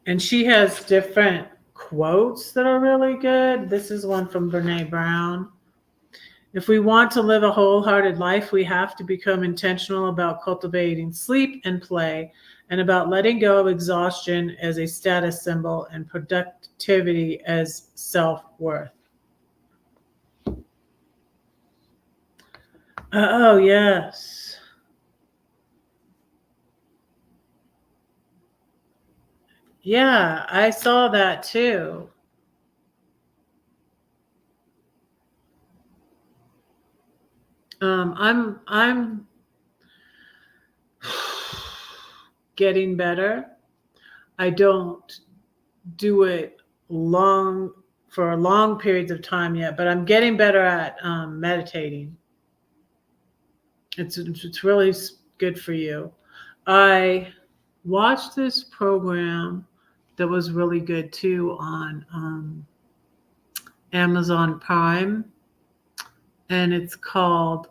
And she has different quotes that are really good. This is one from Brene Brown. If we want to live a wholehearted life, we have to become intentional about cultivating sleep and play, and about letting go of exhaustion as a status symbol and productivity as self-worth. Oh, yes. Yeah, I saw that too. I'm getting better. I don't do it for long periods of time yet, but I'm getting better at meditating. It's really good for you. I watched this program that was really good too on Amazon Prime, and it's called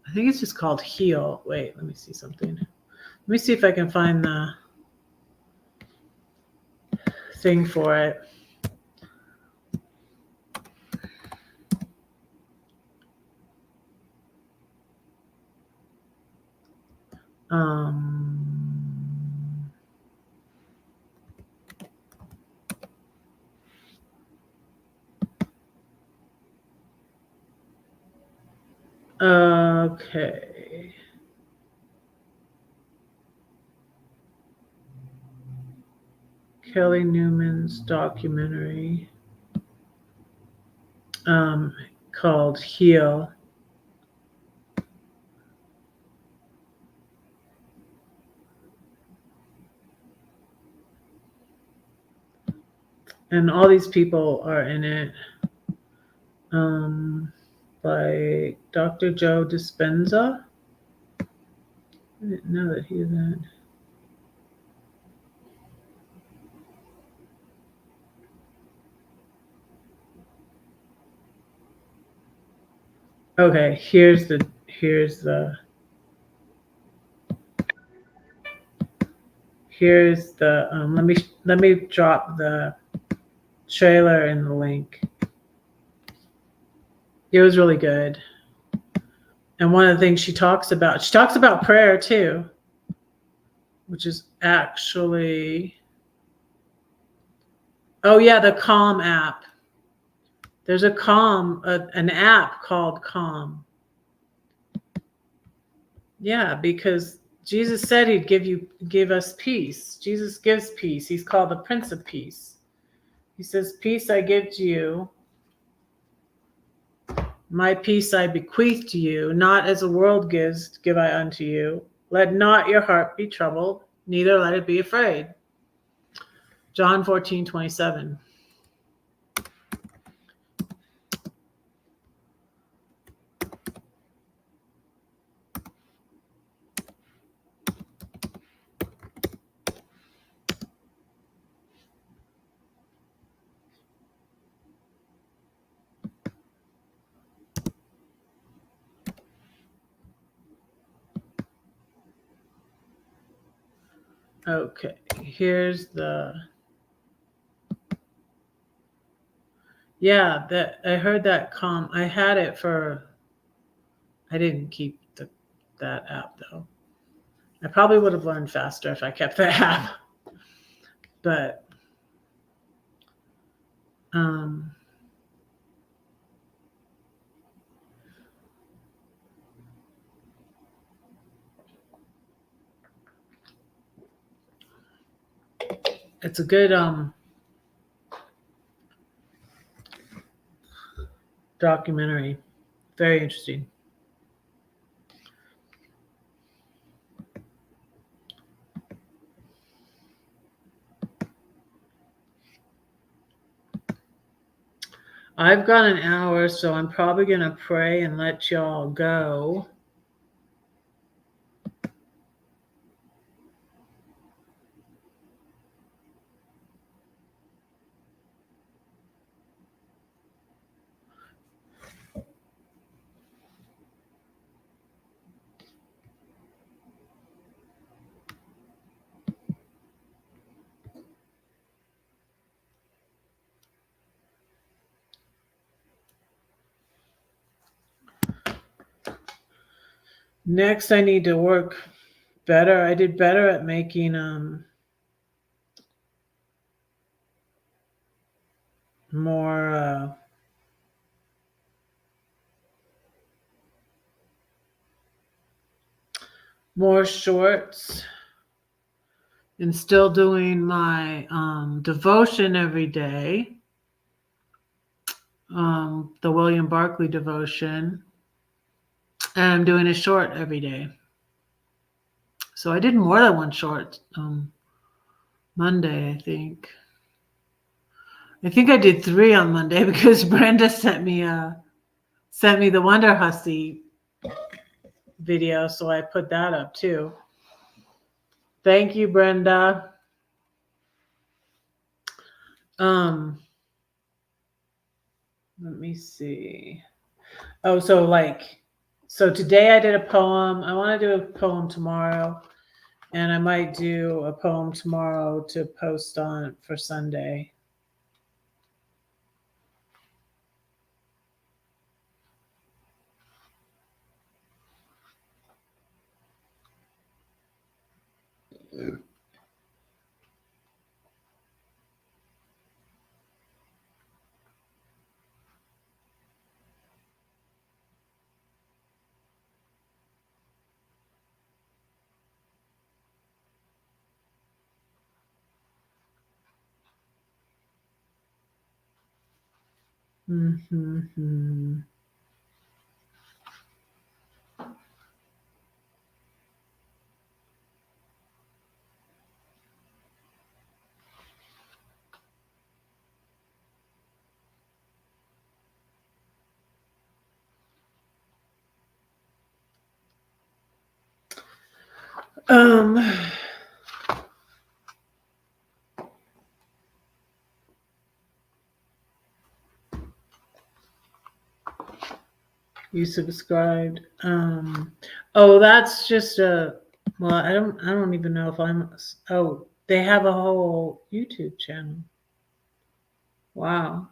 I think it's just called Heal. Wait, let me see something. Let me see if I can find the thing for it. Okay. Kelly Newman's documentary called Heal. And all these people are in it. By Dr. Joe Dispenza. I didn't know that he was in it. Okay, here's the let me drop the trailer and the link. It was really good. And one of the things she talks about prayer too, which is actually, oh yeah, the Calm app. There's an app called Calm. Yeah, because Jesus said he'd give us peace. Jesus gives peace. He's called the Prince of Peace. He says, "Peace I give to you. My peace I bequeath to you. Not as the world gives, give I unto you. Let not your heart be troubled, neither let it be afraid." John 14:27. Okay, here's the. Yeah, that I heard that I had it for. I didn't keep that app though. I probably would have learned faster if I kept the app. But um, it's a good documentary. Very interesting. I've got an hour, so I'm probably gonna pray and let y'all go. Next, I need to work better. I did better at making more more shorts, and still doing my devotion every day. The William Barclay devotion, and I'm doing a short every day. So I did more than one short Monday, I think. I think I did 3 on Monday because Brenda sent me the Wonder Hussy video, so I put that up too. Thank you, Brenda. Let me see. Oh, so today I did a poem. I want to do a poem tomorrow, and I might do a poem tomorrow to post on for Sunday. Mm-hmm. You subscribed. Oh, that's just a. Well, I don't even know if I'm. Oh, they have a whole YouTube channel. Wow.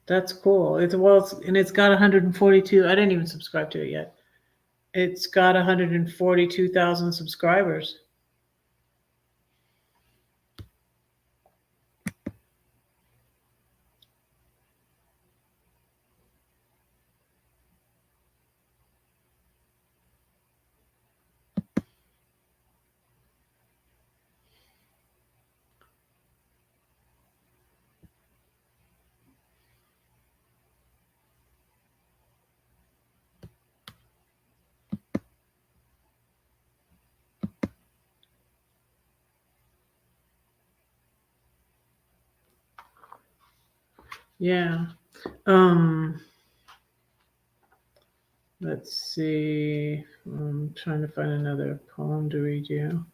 That's cool. And it's got 142. I didn't even subscribe to it yet. It's got 142,000 subscribers. Yeah. Let's see. I'm trying to find another poem to read you.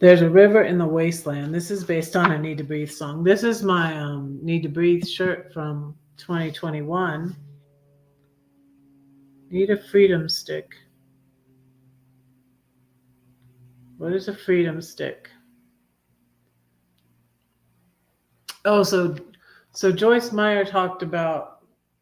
There's a river in the wasteland. This is based on a Need to Breathe song. This is my Need to Breathe shirt from 2021. Need a freedom stick. What is a freedom stick? Oh, so Joyce Meyer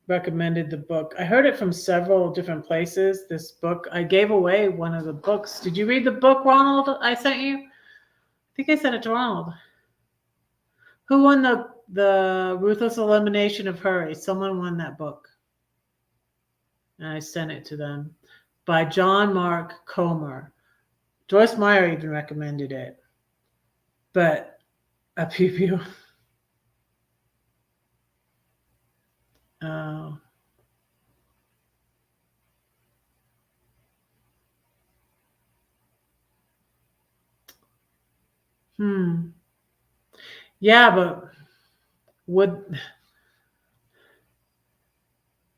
recommended the book. I heard it from several different places. This book, I gave away one of the books. Did you read the book, Ronald? I sent you. I think I sent it to Ronald. Who won the Ruthless Elimination of Hurry? Someone won that book, and I sent it to them by John Mark Comer. Joyce Meyer even recommended it, but a pew pew. Oh. Yeah, but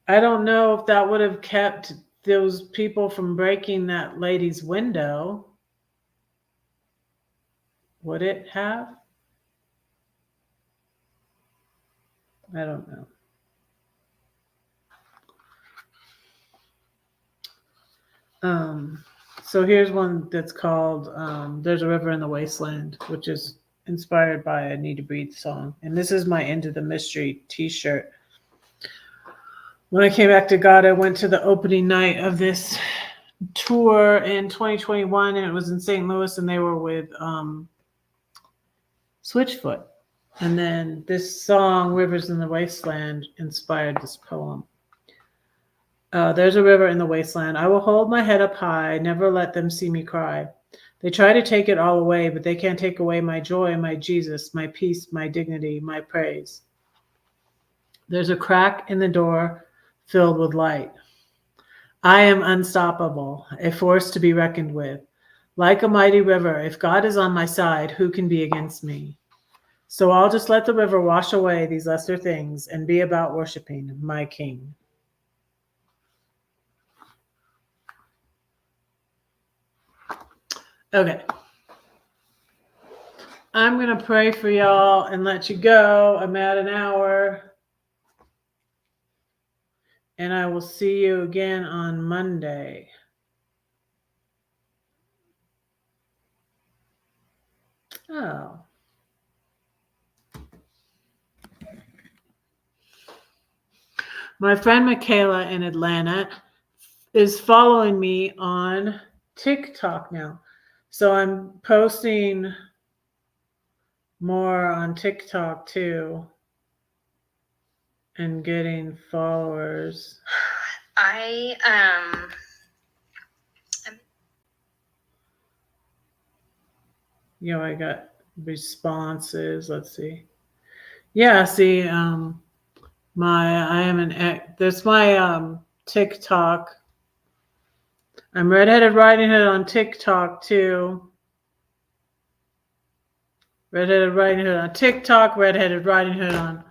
I don't know if that would have kept those people from breaking that lady's window. Would it have? I don't know. So here's one that's called There's a River in the Wasteland, which is inspired by a Need to Breathe song. And this is my Into the Mystery t-shirt. When I came back to God, I went to the opening night of this tour in 2021, and it was in St. Louis, and they were with Switchfoot. And then this song, Rivers in the Wasteland, inspired this poem. There's a river in the wasteland. I will hold my head up high, never let them see me cry. They try to take it all away, but they can't take away my joy, my Jesus, my peace, my dignity, my praise. There's a crack in the door filled with light. I am unstoppable, a force to be reckoned with. Like a mighty river, if God is on my side, who can be against me? So I'll just let the river wash away these lesser things and be about worshiping my King. Okay. I'm going to pray for y'all and let you go. I'm at an hour. And I will see you again on Monday. Oh. My friend Michaela in Atlanta is following me on TikTok now. So I'm posting more on TikTok too and getting followers. I got responses. Let's see. Yeah, see, that's my TikTok. I'm Redheaded Riding Hood on TikTok too. Redheaded Riding Hood on TikTok, Redheaded Riding Hood on.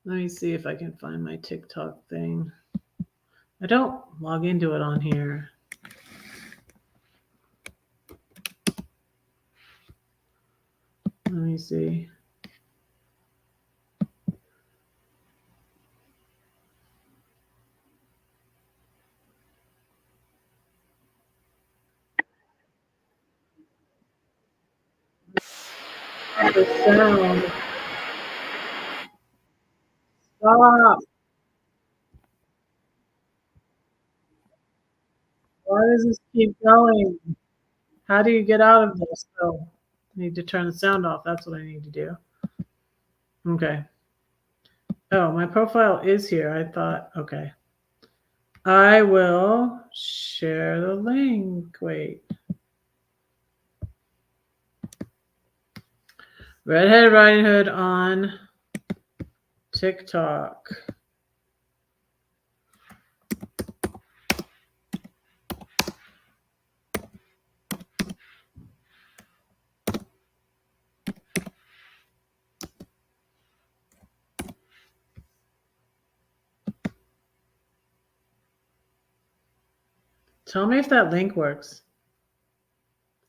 Let me see if I can find my TikTok thing. I don't log into it on here. Let me see. The sound. Stop. Why does this keep going? How do you get out of this? Oh, I need to turn the sound off. That's what I need to do. Okay. Oh, my profile is here. I thought, okay. I will share the link. Wait. Redhead Riding Hood on TikTok. Tell me if that link works.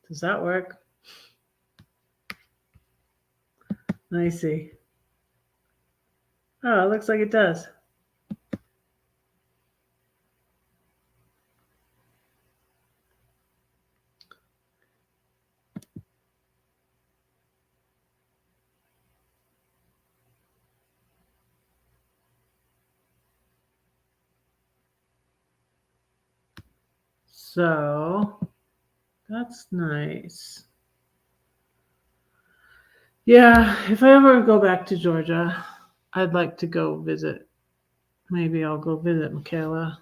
Does that work? Let me see. Oh, it looks like it does. So that's nice. Yeah, if I ever go back to Georgia, I'd like to go visit. Maybe I'll go visit Michaela.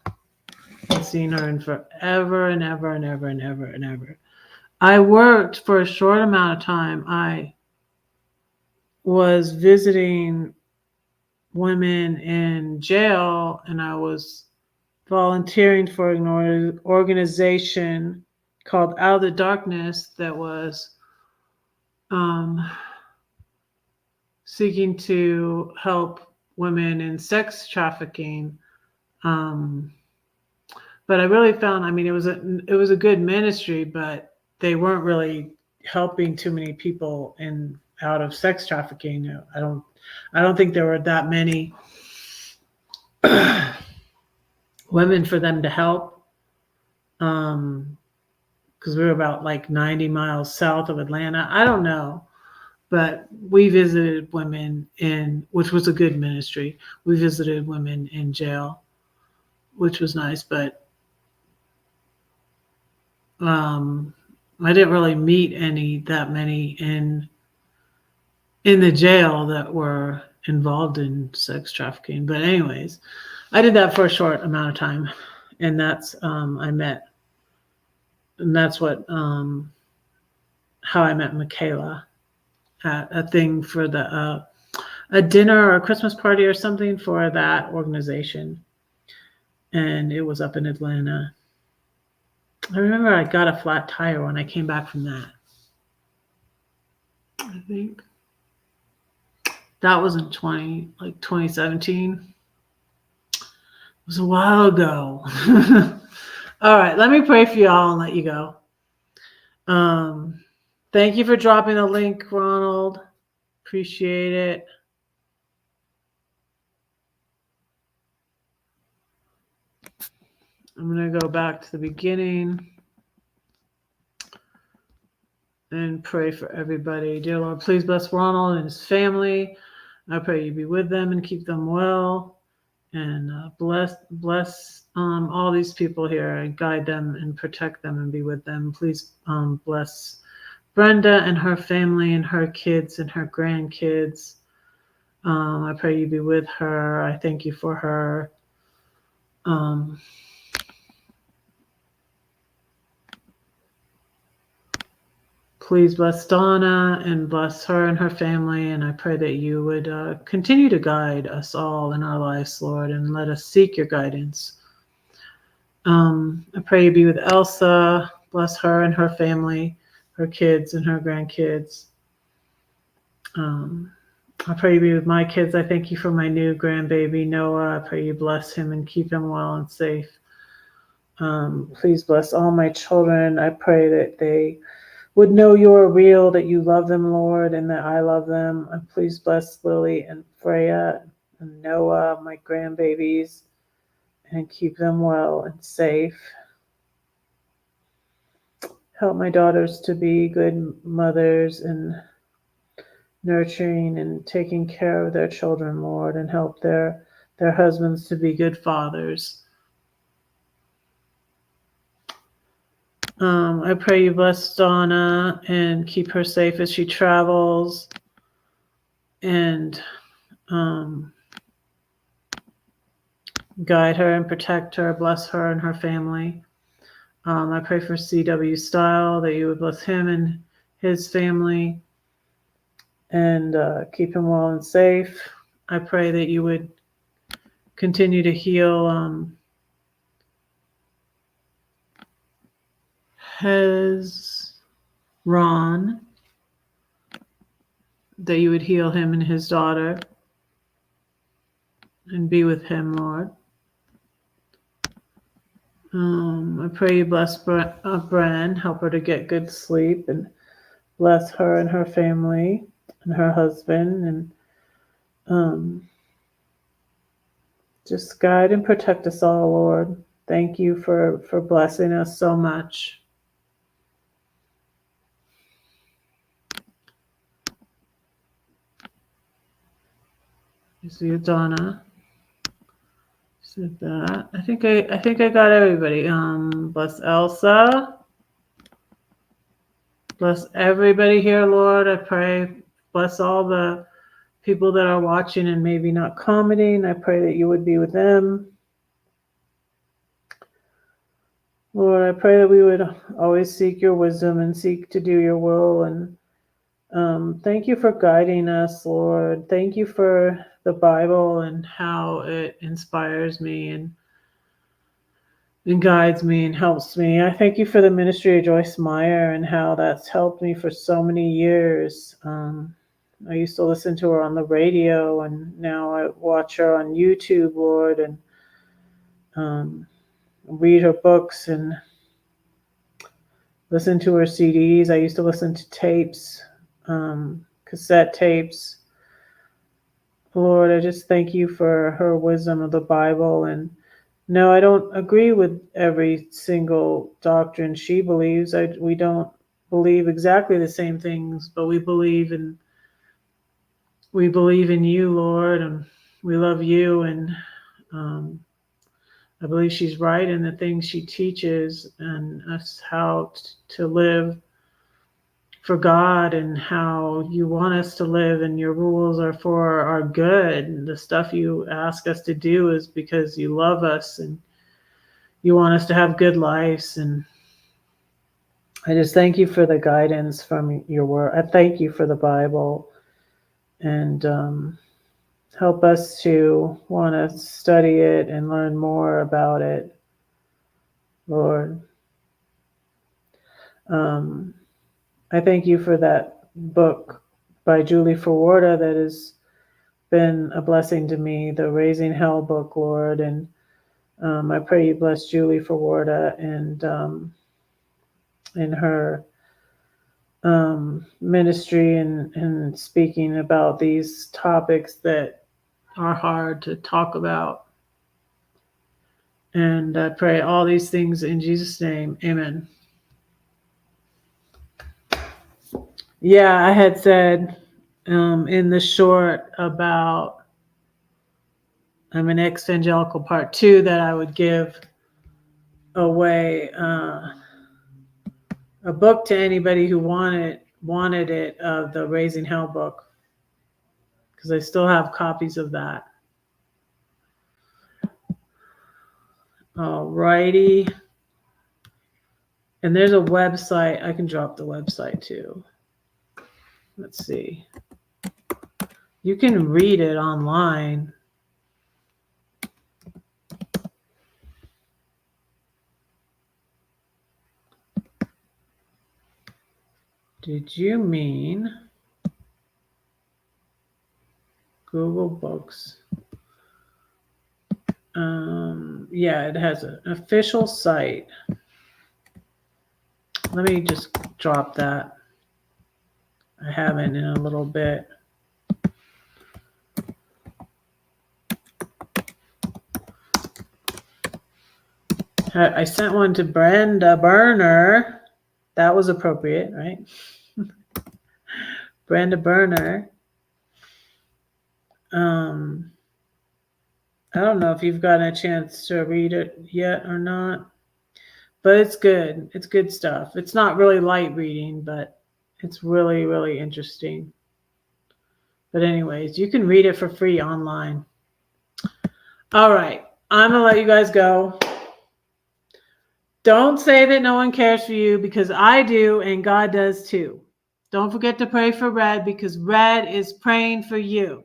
I've seen her in forever and ever and ever and ever and ever. I worked for a short amount of time. I was visiting women in jail, and I was volunteering for an organization called Out of the Darkness that was seeking to help women in sex trafficking. But I really found, I mean, it was a good ministry, but they weren't really helping too many people in out of sex trafficking. I don't think there were that many women for them to help. Because we were about like 90 miles south of Atlanta. I don't know, but we visited women which was a good ministry. We visited women in jail, which was nice, but I didn't really meet that many in the jail that were involved in sex trafficking. But anyways, I did that for a short amount of time, and that's what how I met Michaela at a thing for a dinner or a Christmas party or something for that organization, and it was up in Atlanta. I remember I got a flat tire when I came back from that. I think that was in 2017. It was a while ago. All right, let me pray for y'all and let you go. Thank you for dropping the link, Ronald. Appreciate it. I'm going to go back to the beginning and pray for everybody. Dear Lord, please bless Ronald and his family. I pray you be with them and keep them well, and bless all these people here and guide them and protect them and be with them. Please bless Brenda and her family and her kids and her grandkids. I pray you be with her. I thank you for her. Please bless Donna and bless her and her family. And I pray that you would continue to guide us all in our lives, Lord, and let us seek your guidance. I pray you be with Elsa. Bless her and her family, her kids and her grandkids. I pray you be with my kids. I thank you for my new grandbaby, Noah. I pray you bless him and keep him well and safe. Please bless all my children. I pray that they would know you are real, that you love them, Lord, and that I love them. And please bless Lily and Freya and Noah, my grandbabies, and keep them well and safe. Help my daughters to be good mothers and nurturing and taking care of their children, Lord, and help their husbands to be good fathers. I pray you bless Donna and keep her safe as she travels, and guide her and protect her, bless her and her family. I pray for C.W. Style, that you would bless him and his family and keep him well and safe. I pray that you would continue to heal Ron, that you would heal him and his daughter and be with him, Lord. I pray you bless Bren, help her to get good sleep, and bless her and her family. and her husband, and just guide and protect us all, Lord. Thank you for blessing us so much. You see Donna. Said that. I think I got everybody. Bless Elsa. Bless everybody here, Lord. I pray. Bless all the people that are watching and maybe not commenting. I pray that you would be with them. Lord, I pray that we would always seek your wisdom and seek to do your will. And thank you for guiding us, Lord. Thank you for the Bible and how it inspires me and guides me and helps me. I thank you for the ministry of Joyce Meyer and how that's helped me for so many years. I used to listen to her on the radio, and now I watch her on YouTube, Lord, and read her books and listen to her CDs. I used to listen to tapes, cassette tapes. Lord, I just thank you for her wisdom of the Bible. And no, I don't agree with every single doctrine she believes. We don't believe exactly the same things, but we believe in you, Lord, and we love you. And I believe she's right in the things she teaches and us how to live for God and how you want us to live, and your rules are for our good. And the stuff you ask us to do is because you love us and you want us to have good lives. And I just thank you for the guidance from your word. I thank you for the Bible, and help us to want to study it and learn more about it, Lord. I thank you for that book by Julie Forwarda that has been a blessing to me, the Raising Hell book, Lord. And I pray you bless Julie Forwarda and in her ministry and speaking about these topics that are hard to talk about. And I pray all these things in Jesus' name. Amen. Yeah, I had said in the short about I'm an ex-evangelical part 2 that I would give away a book to anybody who wanted it, of the Raising Hell book, because I still have copies of that. Alrighty. And there's a website. I can drop the website too. Let's see. You can read it online. Did you mean Google Books? Yeah, it has an official site. Let me just drop that. I haven't in a little bit. I sent one to Brenda Burner. That was appropriate, right? Brenda Burner. I don't know if you've gotten a chance to read it yet or not, but it's good. It's good stuff. It's not really light reading, but it's really, really interesting. But anyways, you can read it for free online. All right. I'm going to let you guys go. Don't say that no one cares for you, because I do, and God does too. Don't forget to pray for Red, because Red is praying for you.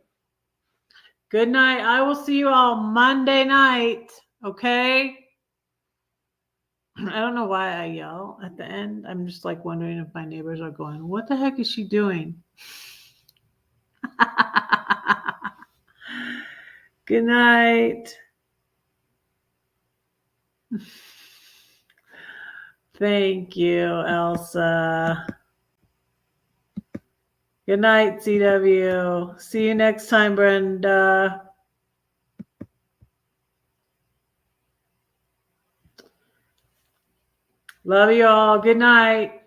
Good night. I will see you all Monday night. Okay? I don't know why I yell at the end. I'm just like wondering if my neighbors are going, what the heck is she doing? Good night. Thank you, Elsa. Good night, CW. See you next time, Brenda. Love you all. Good night.